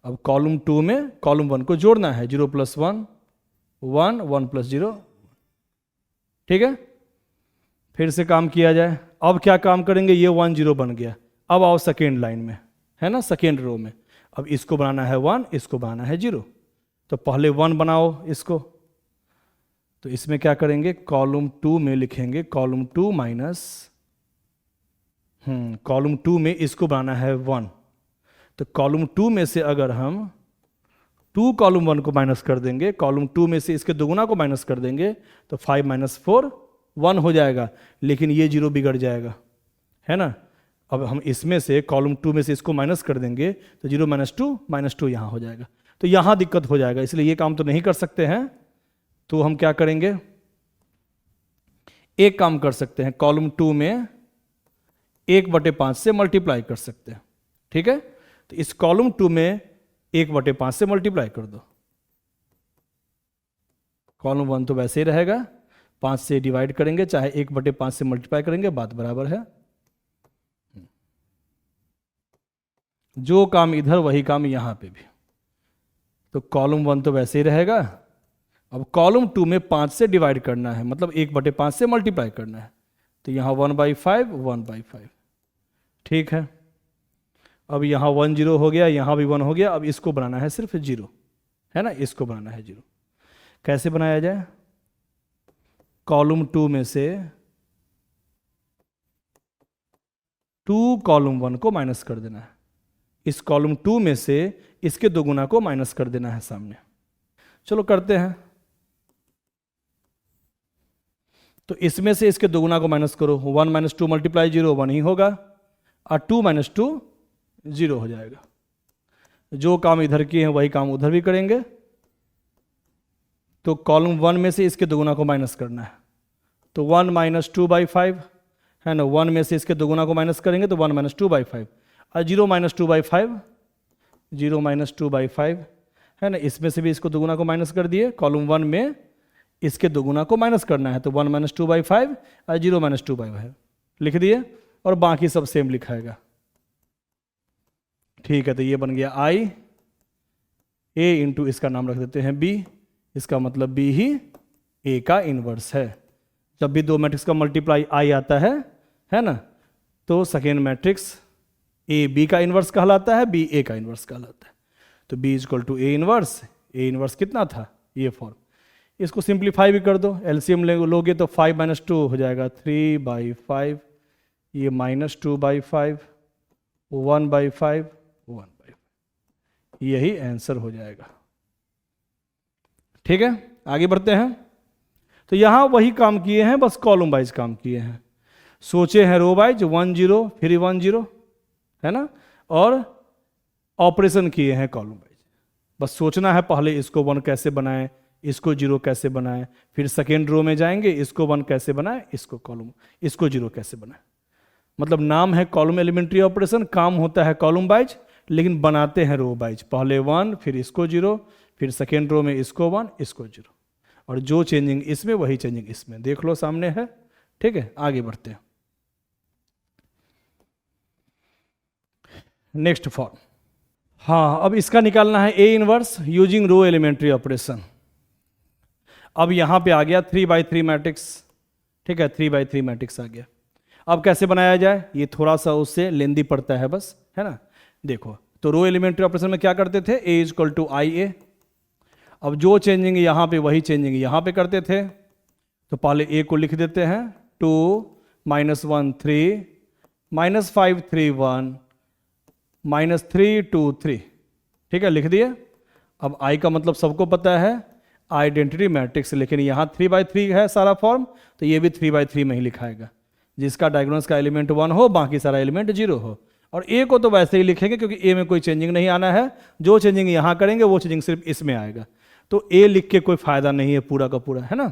अब कॉलम 2 में कॉलम 1 को जोड़ना है, 0 + 1 1, 1 + 0। ठीक है, फिर से काम किया जाए। अब क्या काम करेंगे, ये 1 0 बन गया। अब आओ सेकेंड लाइन में, है ना, सेकेंड रो में। अब इसको बनाना है 1, इसको बनाना है 0। तो पहले 1 बनाओ इसको, तो इसमें क्या करेंगे, कॉलम 2 में लिखेंगे कॉलम 2 माइनस, कॉलम 2 में इसको बनाना है 1। तो कॉलम 2 में से अगर हम 2 कॉलम 1 को माइनस कर देंगे, कॉलम 2 में से इसके दोगुना को माइनस कर देंगे, तो 5 - 4 1 हो जाएगा, लेकिन ये 0 बिगड़ जाएगा, है ना। अब हम इसमें से कॉलम 2 में से इसको माइनस कर देंगे, तो 0 - 2 यहाँ हो जाएगा। तो यहाँ दिक्कत हो जाएगा, इसलिए ये काम तो नहीं कर सकते हैं। तो हम क्या करेंगे, एक काम कर सकते हैं, कॉलम 2 में 1/5 से मल्टीप्लाई कर सकते हैं। ठीक है, तो इस कॉलम 2 में 1/5 से मल्टीप्लाई कर दो। कॉलम 1 तो वैसे ही रहेगा, 5 से डिवाइड करेंगे, चाहे 1/5 से मल्टीप्लाई करेंगे, बात बराबर है। जो काम इधर वही काम यहां पे भी। तो कॉलम 1 तो वैसे ही रहेगा। अब कॉलम 2 में 5 से डिवाइड करना है, मतलब 1/5 से मल्टीप्लाई करना है, तो यहां 1/5 1/5। ठीक है, अब यहाँ 1 0 हो गया, यहाँ भी 1 हो गया। अब इसको बनाना है सिर्फ 0, है ना, इसको बनाना है 0। कैसे बनाया जाए, कॉलम 2 में से 2 कॉलम 1 को माइनस कर देना है, इस कॉलम 2 में से इसके दोगुना को माइनस कर देना है सामने। चलो करते हैं। तो इसमें से इसके दोगुना को माइनस करो, 1 - 2 × 0 1 ही होगा, और 2 - 2 0 हो जाएगा। जो काम इधर किए हैं वही काम उधर भी करेंगे। तो कॉलम 1 में से इसके दोगुना को माइनस करना है, तो 1 - 2/5, है ना। 1 में से इसके दोगुना को माइनस करेंगे तो 1 - 2/5, और 0 - 2/5, 0 - 2/5, है ना। इसमें से भी इसको दोगुना को माइनस कर दिए, कॉलम 1 में इसके दोगुना को माइनस करना है, तो 1 - 2/5 और 0 - 2/5 लिख दिए, और बाकी सब सेम लिखाएगा। ठीक है, तो ये बन गया I, A इंटू इसका नाम रख देते हैं B, इसका मतलब B ही A का इनवर्स है। जब भी दो मैट्रिक्स का मल्टीप्लाई I आता है ना, तो सेकेंड मैट्रिक्स A B का इनवर्स कहलाता है, B A का इनवर्स कहलाता है। तो B = A inverse, A inverse कितना था, ये फॉर्म। इसको सिंप्लीफाई भी कर दो, एलसीएम लोगे तो 5 माइनस 2 हो जाएगा 3/5, ये -2/5, 1/5, 1/5, यही आंसर हो जाएगा। ठीक है, आगे बढ़ते हैं। तो यहां वही काम किए हैं, बस कॉलम वाइज काम किए हैं। सोचे हैं रो वाइज 1 0 फिर 1 0, है ना, और ऑपरेशन किए हैं कॉलम वाइज। बस सोचना है पहले इसको 1 कैसे बनाएं, इसको 0 कैसे बनाएं, फिर सेकेंड रो में जाएंगे, इसको 1 कैसे बनाएं, इसको 0 कैसे बनाएं। मतलब नाम है कॉलम एलिमेंट्री ऑपरेशन, काम होता है कॉलम वाइज, लेकिन बनाते हैं रो वाइज। पहले 1 फिर इसको 0, फिर सेकेंड रो में इसको 1 इसको 0, और जो चेंजिंग इसमें वही चेंजिंग इसमें, देख लो सामने है। ठीक है, आगे बढ़ते हैं। नेक्स्ट फॉर्म, हाँ, अब इसका निकालना है A inverse using row elementary operation. अब यहां पे आ गया 3/3 मैट्रिक्स। ठीक है, 3/3 मैट्रिक्स आ गया। अब कैसे बनाया जाए, ये थोड़ा सा उससे लेंदी पड़ता है बस, है ना। देखो, तो रो एलिमेंट्री ऑपरेशन में क्या करते थे, ए इक्वल टू आई ए। अब जो चेंजिंग यहां पे वही चेंजिंग यहां पे करते थे। तो पहले ए को लिख देते हैं 2 -1 3 -5 3 1 -3 2 3। ठीक है, लिख दिए। अब आई का मतलब सबको पता है, आइडेंटिटी मैट्रिक्स, लेकिन यहाँ 3/3 है सारा फॉर्म, तो ये भी 3/3 में ही लिखाएगा, जिसका डायगोनल्स का एलिमेंट 1 हो, बाकी सारा एलिमेंट 0 हो। और ए को तो वैसे ही लिखेंगे क्योंकि ए में कोई चेंजिंग नहीं आना है, जो चेंजिंग यहाँ करेंगे वो चेंजिंग सिर्फ इसमें आएगा। तो ए लिख के कोई फायदा नहीं है पूरा का पूरा, है ना।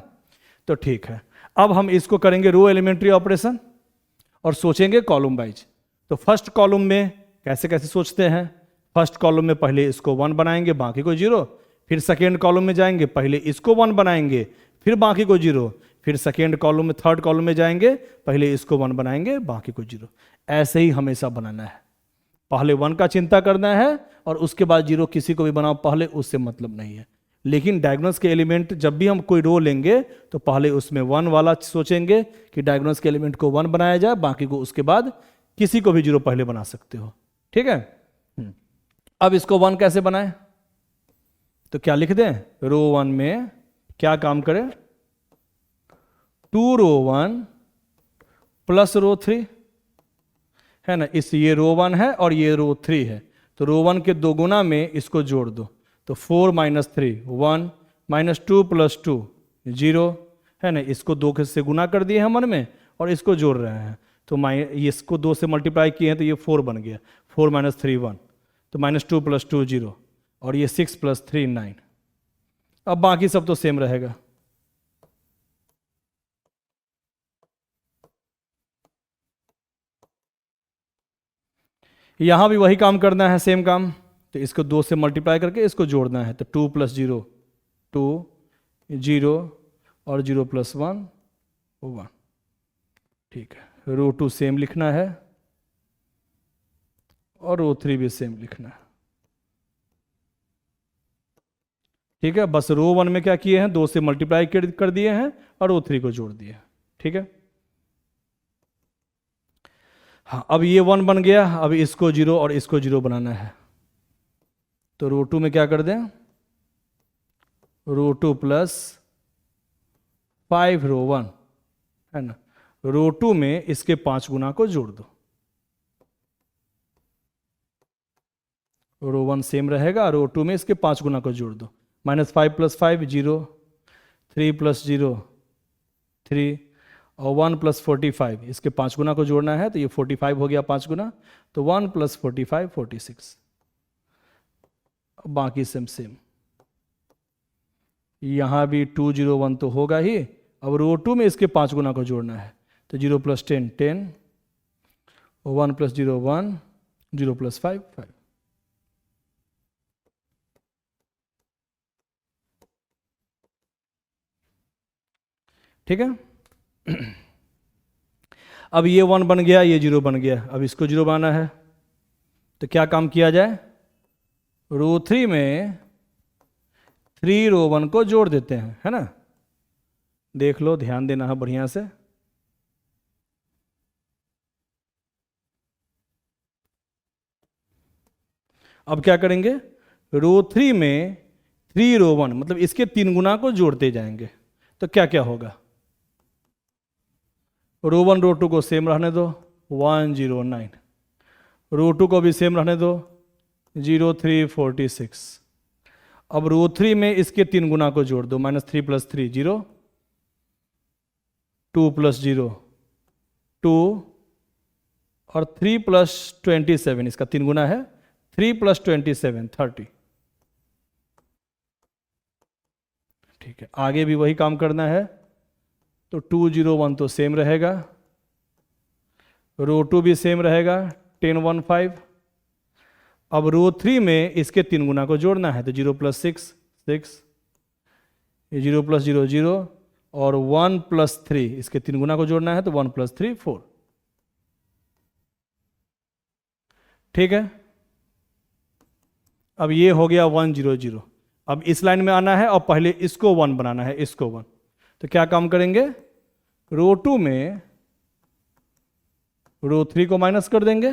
तो ठीक है, अब हम इसको करेंगे रो एलिमेंट्री ऑपरेशन और सोचेंगे कॉलम वाइज। तो फर्स्ट कॉलम में कैसे कैसे सोचते हैं, फर्स्ट कॉलम में पहले इसको 1 बनाएंगे, बाकी को 0। फिर सेकेंड कॉलम में जाएंगे, पहले इसको 1 बनाएंगे, फिर बाकी को 0। फिर सेकेंड कॉलम में, थर्ड कॉलम में जाएंगे, पहले इसको 1 बनाएंगे, बाकी को 0। ऐसे ही हमेशा बनाना है, पहले 1 का चिंता करना है और उसके बाद 0 किसी को भी बनाओ पहले, उससे मतलब नहीं है। लेकिन डायगोनल्स के एलिमेंट जब भी हम कोई रो लेंगे तो पहले उसमें 1 वाला सोचेंगे कि डायगोनल्स के एलिमेंट को 1 बनाया जाए, बाकी को उसके बाद किसी को भी 0 पहले बना सकते हो। ठीक है, अब इसको 1 कैसे बनाएं, तो क्या लिख दें, रो 1 में क्या काम करें, 2 रो 1 प्लस रो 3, है ना। इस ये रो 1 है और ये रो 3 है, तो रो 1 के 2 गुना में इसको जोड़ दो, तो 4 - 3 1 -2 + 2 0, है ना। इसको 2 से गुना कर दिए हैं मन में और इसको जोड़ रहे हैं, तो इसको 2 से मल्टीप्लाई किए हैं तो ये 4 बन गया, 4 - 3 1, तो -2 + 2 0, और ये 6 + 3 9। अब बाकी सब तो सेम रहेगा। यहां भी वही काम करना है, सेम काम। तो इसको 2 से मल्टीप्लाई करके इसको जोड़ना है, तो 2 + 0 2 0 और 0 + 1 1। ठीक है, रो 2 सेम लिखना है और रो 3 भी सेम लिखना है। ठीक है, बस रो 1 में क्या किए हैं, 2 से मल्टीप्लाई कर दिए हैं और रो 3 को जोड़ दिए। ठीक है, हाँ, अब ये 1 बन गया, अब इसको 0 और इसको 0 बनाना है। तो रो 2 में क्या कर दें, रो 2 + 5 रो 1, है ना। रो 2 में इसके 5 गुना को जोड़ दो, रो 1 सेम रहेगा, रो 2 में इसके 5 गुना को जोड़ दो, -5 + 5 0, 3 + 0 3, और 1 + 45, इसके 5 गुना को जोड़ना है, तो ये 45 हो गया 5 गुना, तो 1 + 45 46। बाकी सेम सेम, यहाँ भी 2 0 1 तो होगा ही। अब रो 2 में इसके 5 गुना को जोड़ना है, तो 0 + 10 10, 1 + 0 1, 0 + 5 5। ठीक है, अब ये 1 बन गया, ये 0 बन गया, अब इसको 0 बनाना है। तो क्या काम किया जाए, रो 3 में 3 रो 1 को जोड़ देते हैं, है ना। देख लो, ध्यान देना है बढ़िया से। अब क्या करेंगे, रो 3 में 3 रो 1, मतलब इसके 3 गुना को जोड़ते जाएंगे तो क्या क्या होगा? रो 1 रो 2 को सेम रहने दो, 109, रो 2 को भी सेम रहने दो, 0346। अब रो 3 में इसके 3 गुना को जोड़ दो, -3 + 3 0, 2 + 0 2, और 3 + 27 इसका 3 गुना है, 3 + 27 30। ठीक है, आगे भी वही काम करना है। तो 201 तो सेम रहेगा, रो 2 भी सेम रहेगा 1015। अब रो 3 में इसके 3 गुना को जोड़ना है तो 0 + 6 6, 0 + 0 0, और 1 + 3 इसके 3 गुना को जोड़ना है तो 1 + 3 4। ठीक है, अब ये हो गया 100। अब इस लाइन में आना है और पहले इसको 1 बनाना है, इसको 1। तो क्या काम करेंगे? रो 2 में रो 3 को माइनस कर देंगे,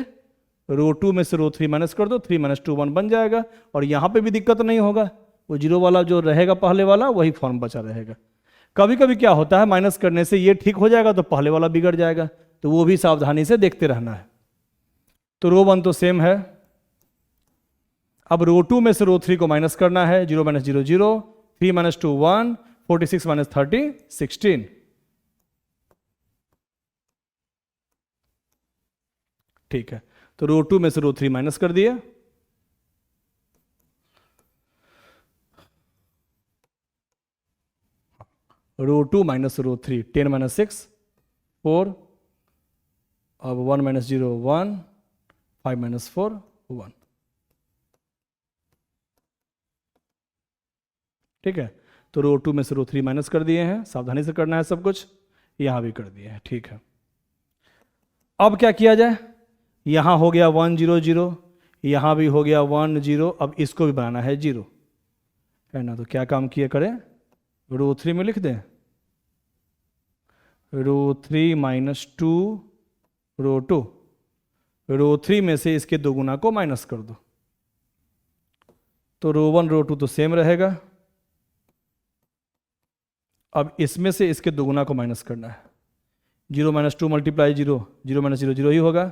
रो 2 में से रो 3 माइनस कर दो, 3 - 2 1 बन जाएगा, और यहां पे भी दिक्कत नहीं होगा, वो 0 वाला जो रहेगा पहले वाला वही फॉर्म बचा रहेगा। कभी कभी क्या होता है, माइनस करने से ये ठीक हो जाएगा तो पहले वाला बिगड़ जाएगा, तो वो भी सावधानी से देखते रहना है। तो रो 1 तो सेम है। अब रो 2 में से रो 3 को माइनस करना है, 0 - 0 0, 3 - 2 1, 46 - 30 16। ठीक है, तो रो 2 में से रो 3 माइनस कर दिए, रो 2 - रो 3 10 - 6 4, अब 1 - 0 1, 5 - 4 1। ठीक है, तो रो 2 में से रो 3 माइनस कर दिए हैं, सावधानी से करना है सब कुछ, यहां भी कर दिए हैं। ठीक है, अब क्या किया जाए? यहां हो गया 100 0, यहां भी हो गया 10, अब इसको भी बनाना है 0, है ना? तो क्या काम किया करें? रो 3 में लिख दें, रो 3 - 2 रो 2, रो 3 में से इसके 2 गुना को माइनस कर दो, तो रो 1 रो 2 तो सेम रहेगा। अब इसमें से इसके 2 गुना को माइनस करना है, 0 - 2 × 0, 0 - 0 0 ही होगा।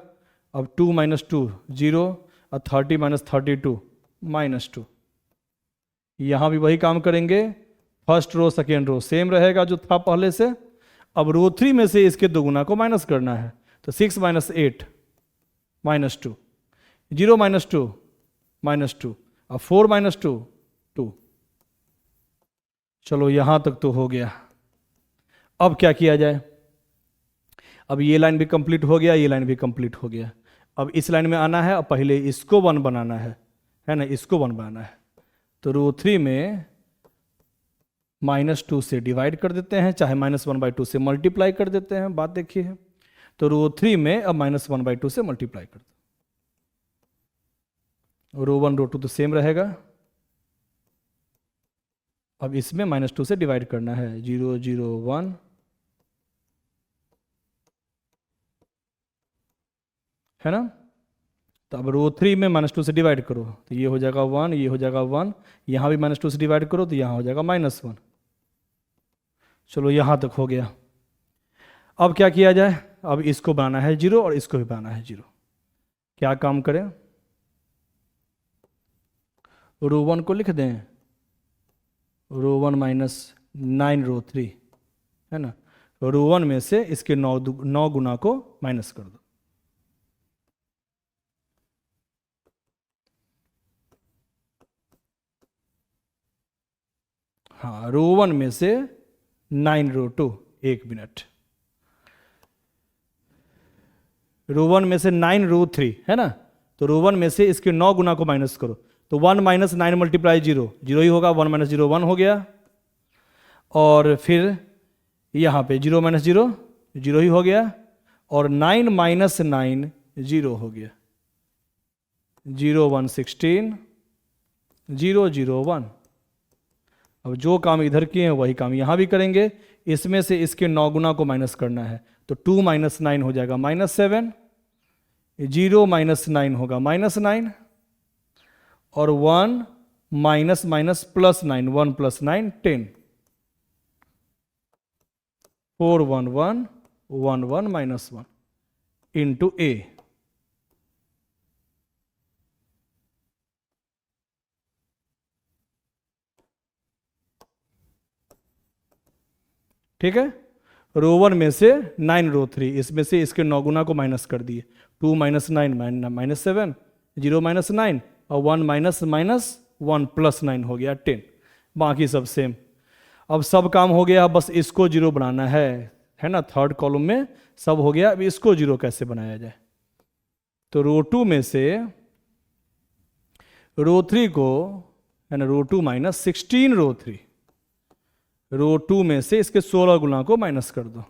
अब 2 - 2 0, और 30 - 32 -2। यहाँ भी वही काम करेंगे, first row second row same रहेगा जो था पहले से। अब रो 3 में से इसके 2 गुना को माइनस करना है, तो 6 - 8 -2, 0 - 2 -2, अब 4 - 2 2। चलो यहां तक तो हो गया। अब क्या किया जाए? अब ये लाइन भी कंप्लीट हो गया, ये लाइन भी कंप्लीट हो गया। अब इस लाइन में आना है और पहले इसको 1 बनाना है ना? इसको 1 बनाना है, तो रो 3 में -2 से डिवाइड कर देते हैं, चाहे -1/2 से मल्टीप्लाई कर देते हैं, बात देखिए। तो रो 3 में अब -1/2 से मल्टीप्लाई कर दो, रो 1 रो 2 तो सेम रहेगा। अब इसमें -2 से डिवाइड करना है, 0 0 1, है ना? तो अब रो 3 में -2 से डिवाइड करो तो ये हो जाएगा 1, ये हो जाएगा 1, यहां भी -2 से डिवाइड करो तो यहां हो जाएगा -1। चलो यहां तक हो गया। अब क्या किया जाए? अब इसको बनाना है 0 और इसको भी बनाना है 0। क्या काम करें? रो 1 को लिख दें, रो 1 - 9 रो 3, है ना? रो 1 में से इसके 9 गुना को माइनस कर दो, हाँ, रो 1 में से 9 रो 2, 1 मिनट, रो 1 में से 9 रो 3, है ना? तो रो 1 में से इसके 9 गुना को माइनस करो, तो 1 - 9 × 0 0 ही होगा, 1 - 0 1 हो गया। और फिर यहाँ पे 0 - 0 0 ही हो गया, और 9 - 9 0 हो गया, 0 1 16 0 0 1। अब जो काम इधर किए हैं वही काम यहाँ भी करेंगे। इसमें से इसके 9 गुना को माइनस करना है, तो 2 - 9 हो जाएगा -7, 0 - 9 होगा -9, और 1 माइनस माइनस प्लस 9, 1 + 9 10, 4 1 1 1 1 -1 इंटू ए। ठीक है, रो 1 में से 9 रो 3, इसमें से इसके 9 गुना को माइनस कर दिए, 2 - 9 -7, 0 - 9 और 1 -1 + 9 हो गया 10। बाकी सब सेम। अब सब काम हो गया, बस इसको जीरो बनाना है ना। थर्ड कॉलम में सब हो गया, अब इसको जीरो कैसे बनाया जाए। तो रो 2 में से रो 3 को, है ना, रो 2 - 16 रो 3, रो 2 में से इसके 16 गुना को माइनस कर दो।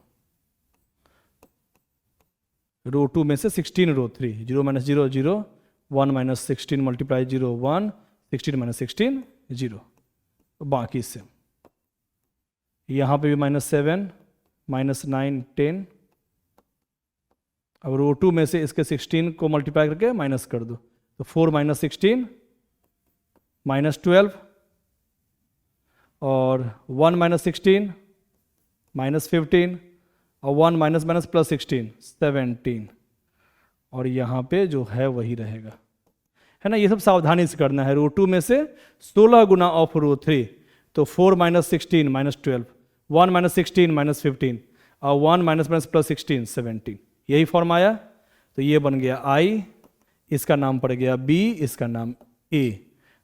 रो 2 में से 16 रो 3, 0 - 0 0, 1 - 16 × 0 1, 16 - 16 0, बाकी से यहाँ पे भी -7 -9 10। अब रो 2 में से इसके 16 को मल्टीप्लाई करके माइनस कर दो, तो 4 - 16 -12 और 1 - 16 -15 और 1 - +16 17, और यहाँ पे जो है वही रहेगा, है ना। ये सब सावधानी से करना है। रो 2 में से 16 गुना ऑफ रो 3, तो 4 - 16 -12, 1 - 16 -15 और 1 - +16 17, यही फॉर्म आया। तो ये बन गया आई, इसका नाम पड़ गया बी, इसका नाम ए।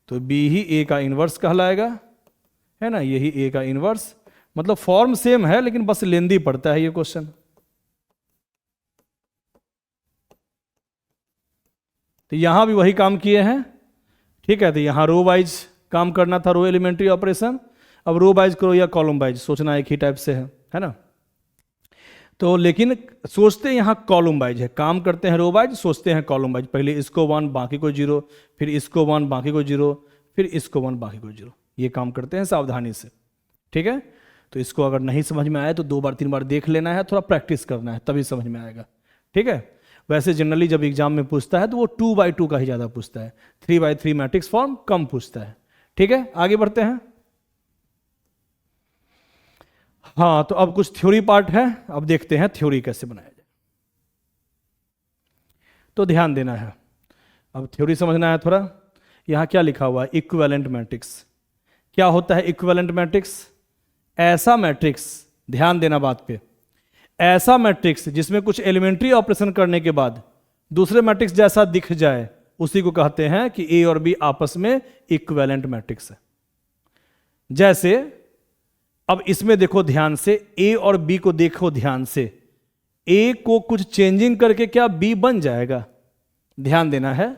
तो बी ही ए का इन्वर्स कहलाएगा, है ना, यही ए का इन्वर्स। मतलब फॉर्म सेम है, लेकिन बस लेंदी पड़ता है ये क्वेश्चन। तो यहां भी वही काम किए हैं, ठीक है। तो यहां रो वाइज काम करना था, रो एलिमेंट्री ऑपरेशन। अब रो वाइज करो या कॉलम वाइज, सोचना एक ही टाइप से है ना। तो लेकिन सोचते यहां कॉलम वाइज है, काम करते हैं रो वाइज, सोचते हैं कॉलम वाइज। पहले इसको 1 बाकी को 0, फिर इसको 1 बाकी को 0, फिर इसको 1 बाकी को 0, ये काम करते हैं सावधानी से, ठीक है। तो इसको अगर नहीं समझ में आए तो 2 बार 3 बार देख लेना है, थोड़ा प्रैक्टिस करना है, तभी समझ में आएगा, ठीक है। वैसे जनरली जब एग्जाम में पूछता है तो वो 2x2 का ही ज़्यादा पूछता है, 3x3 मैट्रिक्स फॉर्म कम पूछता है, ठीक है। आगे बढ़ते हैं। हाँ, तो अब कुछ थ्योरी पार्ट है, अब देखते हैं थ्योरी कैसे बनाया जाए। तो ध्यान देना है, अब थ्योरी समझना है थोड़ा। यहां क्या लिखा हुआ है, इक्विवेलेंट मैट्रिक्स। क्या होता है इक्विवेलेंट मैट्रिक्स? ऐसा मैट्रिक्स, ध्यान देना बात पे, ऐसा मैट्रिक्स जिसमें कुछ एलिमेंट्री ऑपरेशन करने के बाद दूसरे मैट्रिक्स जैसा दिख जाए, उसी को कहते हैं कि ए और बी आपस में इक्विवेलेंट मैट्रिक्स है। जैसे अब इसमें देखो ध्यान से, ए और बी को देखो ध्यान से, ए को कुछ चेंजिंग करके क्या बी बन जाएगा? ध्यान देना है,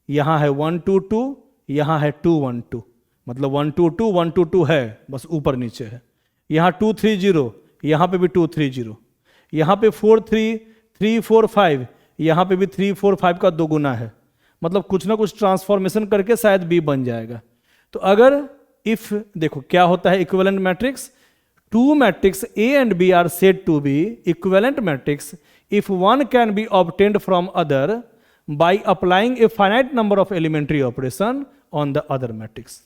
यहां है 1 2 2, यहां है 2 1 2, मतलब 1 2 2 1 2 2 है, बस ऊपर नीचे है। यहां 2 3 0, यहां पे भी 2 3 0, यहां पे 4 3 3 4 5, यहां पे भी 3 4 5 का 2 गुना है, मतलब कुछ ना कुछ ट्रांसफॉर्मेशन करके शायद बी बन जाएगा। तो अगर इफ देखो क्या होता है equivalent matrix, two matrix A and B are said to be equivalent matrix if one can be obtained from other by applying a finite number of elementary operation on the other matrix।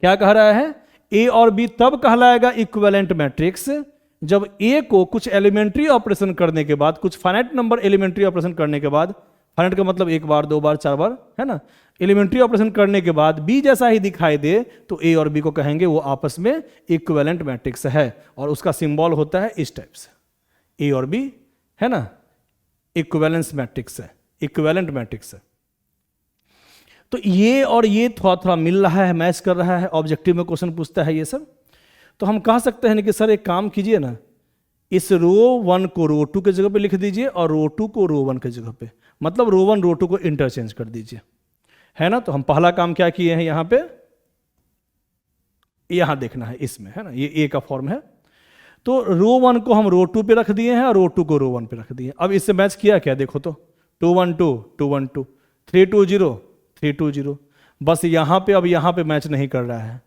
क्या कह रहा है, ए और B तब कहलाएगा equivalent matrix जब ए को कुछ एलिमेंट्री ऑपरेशन करने के बाद, कुछ फाइनाइट नंबर एलिमेंट्री ऑपरेशन करने के बाद, फाइनाइट का मतलब 1 बार 2 बार 4 बार, है ना, एलिमेंट्री ऑपरेशन करने के बाद बी जैसा ही दिखाई दे, तो ए और बी को कहेंगे वो आपस में इक्विवेलेंट मैट्रिक्स है। और उसका सिंबल होता है इस टाइप से, ए और बी, है ना, इक्विवेलेंस मैट्रिक्स है, इक्विवेलेंट मैट्रिक्स है। तो ये और ये थोड़ा थोड़ा मिल रहा है, मैच कर रहा है, ऑब्जेक्टिव में क्वेश्चन पूछता है ये सब। तो हम कह सकते हैं कि सर एक काम कीजिए ना, इस रो 1 को रो 2 के जगह पे लिख दीजिए और रो 2 को रो 1 के जगह पे, मतलब रो 1 रो 2 को इंटरचेंज कर दीजिए, है ना। तो हम पहला काम क्या किए हैं, यहां पे यहां देखना है इसमें, है ना, ये ए का फॉर्म है। तो रो 1 को हम रो 2 पे रख दिए हैं और रो 2 को रो 1 पे रख दिए। अब इससे मैच किया क्या, देखो तो 2 1 2 2 1 2, 3 2 0 3 2 0, बस यहां पे अब यहां पे मैच नहीं कर रहा है।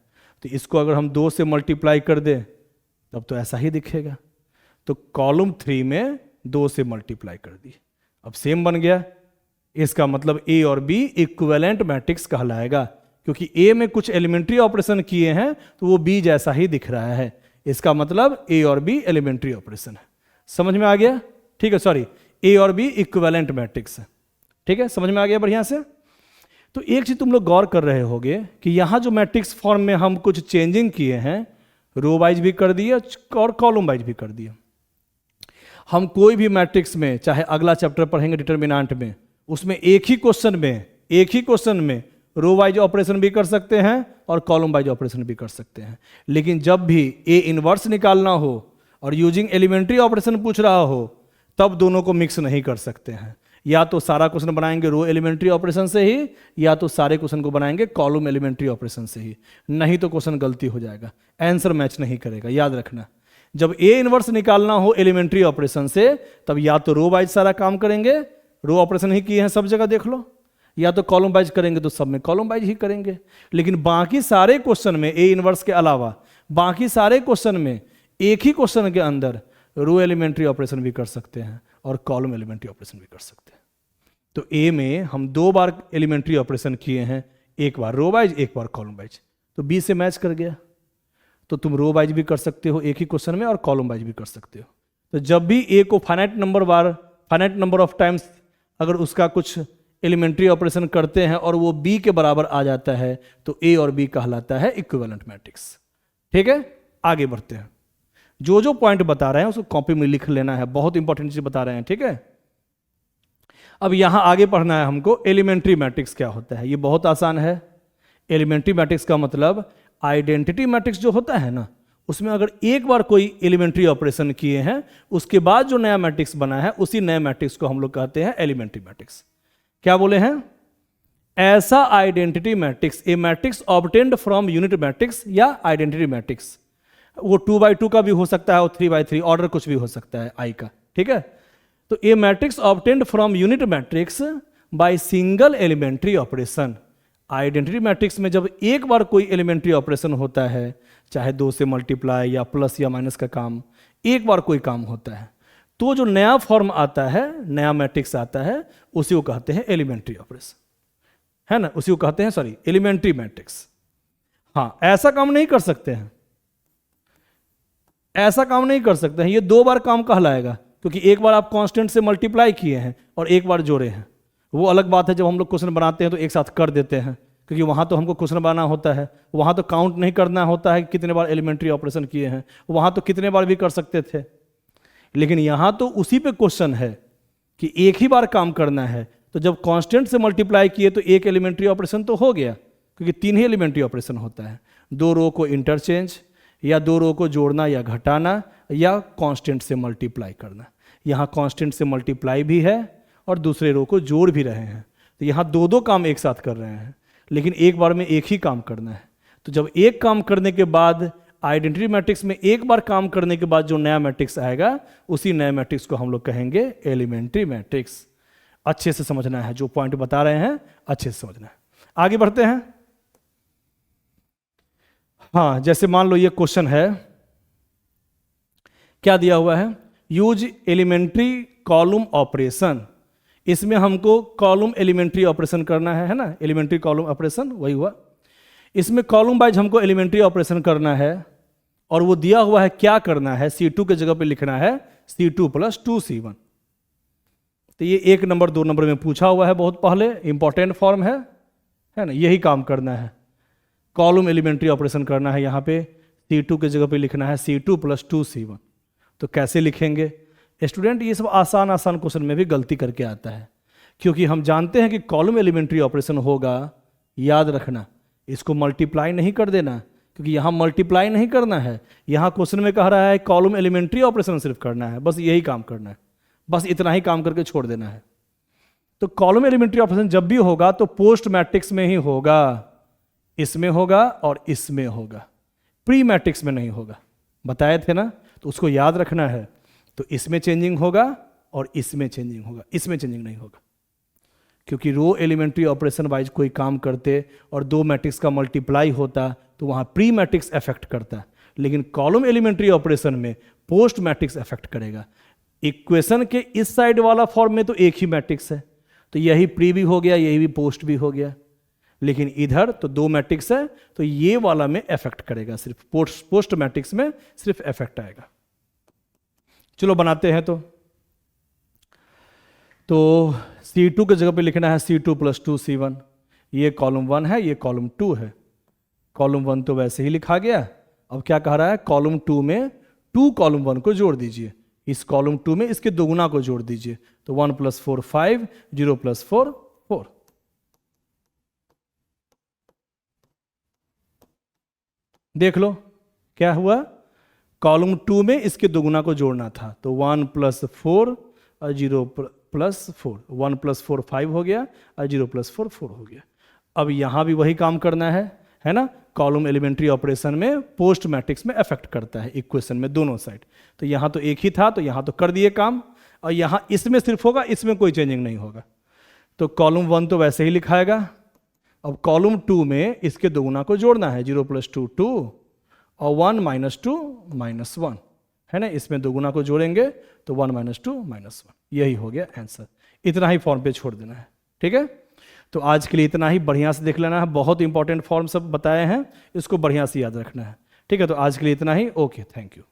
तो इसको अगर हम 2 से मल्टीप्लाई कर दें तब तो ऐसा ही दिखेगा। तो कॉलम 3 में 2 से मल्टीप्लाई कर दिए, अब सेम बन गया। इसका मतलब ए और बी इक्विवेलेंट मैट्रिक्स कहलाएगा, क्योंकि ए में कुछ एलिमेंट्री ऑपरेशन किए हैं तो वो बी जैसा ही दिख रहा है। इसका मतलब ए और बी एलिमेंट्री ऑपरेशन है। समझ में आ गया? ठीक है, सॉरी, ए और बी इक्विवेलेंट मैट्रिक्स है। ठीक है, समझ में आ गया बढ़िया से? तो एक चीज तुम लोग गौर कर रहे होगे कि यहां जो मैट्रिक्स फॉर्म में हम कुछ चेंजिंग किए हैं, रो वाइज भी कर दिए और कॉलम वाइज भी कर दिए। हम कोई भी मैट्रिक्स में, चाहे अगला चैप्टर पढ़ेंगे डिटर्मिनेंट में, उसमें एक ही क्वेश्चन में रो वाइज ऑपरेशन भी कर सकते हैं और कॉलम वाइज ऑपरेशन भी कर सकते हैं। लेकिन जब भी ए इनवर्स निकालना हो और यूजिंग एलिमेंट्री ऑपरेशन पूछ रहा हो, तब दोनों को मिक्स नहीं कर सकते हैं। या तो सारा क्वेश्चन बनाएंगे रो एलिमेंट्री ऑपरेशन से ही, या तो सारे क्वेश्चन को बनाएंगे कॉलम एलिमेंट्री ऑपरेशन से ही। नहीं तो क्वेश्चन गलती हो जाएगा, आंसर मैच नहीं करेगा। याद रखना, जब ए इनवर्स निकालना हो एलिमेंट्री ऑपरेशन से, तब या तो रो वाइज सारा काम करेंगे, रो ऑपरेशन ही किए हैं सब जगह देख लो, या तो कॉलम वाइज करेंगे तो सब में कॉलम वाइज ही करेंगे। लेकिन बाकी सारे क्वेश्चन में ए इनवर्स के अलावा बाकी सारे क्वेश्चन में एक ही क्वेश्चन के अंदर रो एलिमेंट्री ऑपरेशन भी कर सकते हैं और कॉलम एलिमेंट्री ऑपरेशन भी कर सकते हैं। तो ए में हम 2 बार एलिमेंट्री ऑपरेशन किए हैं, एक बार रो वाइज एक बार कॉलम वाइज, तो बी से मैच कर गया। तो तुम रो वाइज भी कर सकते हो एक ही क्वेश्चन में और कॉलम वाइज भी कर सकते हो। तो जब भी ए को फाइनाइट नंबर ऑफ टाइम्स अगर उसका कुछ एलिमेंट्री ऑपरेशन करते हैं और वो बी के बराबर आ जाता है, तो ए और बी कहलाता है इक्विवेलेंट मैट्रिक्स। ठीक है, आगे बढ़ते हैं। जो जो पॉइंट बता रहे हैं उसको कॉपी में लिख लेना है, बहुत इंपॉर्टेंट चीज बता रहे हैं। ठीक है, अब यहां आगे पढ़ना है हमको एलिमेंट्री मैट्रिक्स क्या होता है। ये बहुत आसान है। एलिमेंट्री मैट्रिक्स का मतलब आइडेंटिटी मैट्रिक्स जो होता है ना, उसमें अगर एक बार कोई एलिमेंट्री ऑपरेशन किए हैं, उसके बाद जो नया मैट्रिक्स बना है, उसी नए मैट्रिक्स को हम लोग कहते हैं एलिमेंट्री मैट्रिक्स। क्या बोले हैं? ऐसा identity matrix, A matrix obtained from unit matrix या आइडेंटिटी मैट्रिक्स। वो 2x2 का भी हो सकता है और 3x3, ऑर्डर कुछ भी हो सकता है आई का। ठीक है, तो A matrix obtained from unit matrix by single elementary operation. Identity matrix में जब एक बार कोई एलिमेंट्री ऑपरेशन होता है, चाहे 2 से मल्टीप्लाई या प्लस या माइनस का काम, एक बार कोई काम होता है, तो जो नया फॉर्म आता है, नया मैट्रिक्स आता है, उसी को कहते हैं एलिमेंट्री ऑपरेशन, है ना, उसी को कहते हैं एलिमेंट्री मैट्रिक्स। हाँ, ऐसा काम नहीं कर सकते हैं, ऐसा काम नहीं कर सकते हैं। ये 2 बार काम कहलाएगा, क्योंकि एक बार आप कांस्टेंट से मल्टीप्लाई किए हैं और एक बार जोड़े हैं। वो अलग बात है, जब हम लोग क्वेश्चन बनाते हैं तो एक साथ कर देते हैं, क्योंकि वहां तो हमको क्वेश्चन बनाना होता है, वहां तो काउंट नहीं करना होता है कितने बार एलिमेंट्री ऑपरेशन किए हैं, वहां तो कितने बार भी कर सकते थे। लेकिन यहां तो उसी पे क्वेश्चन है कि एक ही बार काम करना है। तो जब कांस्टेंट से मल्टीप्लाई किए तो एक एलिमेंट्री ऑपरेशन तो हो गया, क्योंकि 3 ही एलिमेंट्री ऑपरेशन होता है, 2 रो को इंटरचेंज या 2 रो को जोड़ना या घटाना या कांस्टेंट से मल्टीप्लाई करना। यहाँ कांस्टेंट से मल्टीप्लाई भी है और दूसरे रो को जोड़ भी रहे हैं, तो यहाँ 2 काम एक साथ कर रहे हैं, लेकिन एक बार में एक ही काम करना है। तो जब एक काम करने के बाद आइडेंटिटी मैट्रिक्स में एक बार काम करने के बाद जो नया मैट्रिक्स आएगा, उसी नए मैट्रिक्स को हम लोग कहेंगे एलिमेंट्री मैट्रिक्स। अच्छे से समझना है, जो पॉइंट बता रहे हैं अच्छे से समझना है। आगे बढ़ते हैं। हाँ, जैसे मान लो ये क्वेश्चन है, क्या दिया हुआ है? Use elementary column operation. इसमें हमको कॉलम एलिमेंट्री ऑपरेशन करना है ना, एलिमेंट्री कॉलम ऑपरेशन वही हुआ। इसमें कॉलम वाइज हमको एलिमेंट्री ऑपरेशन करना है, और वो दिया हुआ है क्या करना है, C2 के जगह पे लिखना है C2 + 2C1। तो ये 1 नंबर 2 नंबर में पूछा हुआ है बहुत पहले, इंपॉर्टेंट फॉर्म है ना, यही काम करना है। कॉलम एलिमेंट्री ऑपरेशन करना है, यहाँ पे C2 के जगह पे लिखना है C2 + 2C1। तो कैसे लिखेंगे स्टूडेंट? ये सब आसान आसान क्वेश्चन में भी गलती करके आता है, क्योंकि हम जानते हैं कि कॉलम एलिमेंट्री ऑपरेशन होगा। याद रखना, इसको मल्टीप्लाई नहीं कर देना, क्योंकि यहाँ मल्टीप्लाई नहीं करना है। यहाँ क्वेश्चन में कह रहा है कॉलम एलिमेंट्री ऑपरेशन सिर्फ करना है, बस यही काम करना है, बस इतना ही काम करके छोड़ देना है। तो कॉलम एलिमेंट्री ऑपरेशन जब भी होगा तो पोस्ट मैट्रिक्स में ही होगा, इसमें होगा और इसमें होगा, प्री मैट्रिक्स में नहीं होगा। बताए थे ना, तो उसको याद रखना है। तो इसमें चेंजिंग होगा और इसमें चेंजिंग होगा, इसमें चेंजिंग नहीं होगा, क्योंकि रो एलिमेंट्री ऑपरेशन वाइज कोई काम करते और 2 मैट्रिक्स का मल्टीप्लाई होता तो वहां प्री मैट्रिक्स इफेक्ट करता, लेकिन कॉलम एलिमेंट्री ऑपरेशन में पोस्ट मैट्रिक्स इफेक्ट करेगा। इक्वेशन के इस साइड वाला फॉर्म में तो एक ही मैट्रिक्स है, तो यही प्री भी हो गया, यही भी पोस्ट भी हो गया। लेकिन इधर तो दो मैट्रिक्स है, तो ये वाला में इफेक्ट करेगा, सिर्फ पोस्ट मैट्रिक्स में सिर्फ इफेक्ट आएगा। चलो बनाते हैं। तो C2 की जगह पे लिखना है C2 + 2C1। ये कॉलम 1 है, ये कॉलम 2 है। कॉलम 1 तो वैसे ही लिखा गया, अब क्या कह रहा है, कॉलम 2 में 2 कॉलम 1 को जोड़ दीजिए, इस कॉलम 2 में इसके दोगुना को जोड़ दीजिए, तो 1 + 4 5, 0 + 4 4। देख लो क्या हुआ, कॉलम 2 में इसके दोगुना को जोड़ना था, तो 1 + 4 और 0 + 4, 1 + 4 5 हो गया और 0 + 4 4 हो गया। अब यहां भी वही काम करना है ना, कॉलम एलिमेंट्री ऑपरेशन में पोस्ट मैट्रिक्स में इफेक्ट करता है इक्वेशन में दोनों साइड। तो यहां तो एक ही था, तो यहां तो कर दिए काम, और यहां इसमें सिर्फ होगा, इसमें कोई चेंजिंग नहीं होगा। तो कॉलम 1 तो वैसे ही लिखाएगा, अब कॉलम 2 में इसके दोगुना को जोड़ना है, 0 + 2 2 और 1 - 2 -1 है ना, इसमें दोगुना को जोड़ेंगे तो 1 - 2 -1, यही हो गया आंसर। इतना ही फॉर्म पे छोड़ देना है, ठीक है। तो आज के लिए इतना ही, बढ़िया से देख लेना है, बहुत इंपॉर्टेंट फॉर्म सब बताए हैं, इसको बढ़िया से याद रखना है, ठीक है। तो आज के लिए इतना ही, ओके, थैंक यू।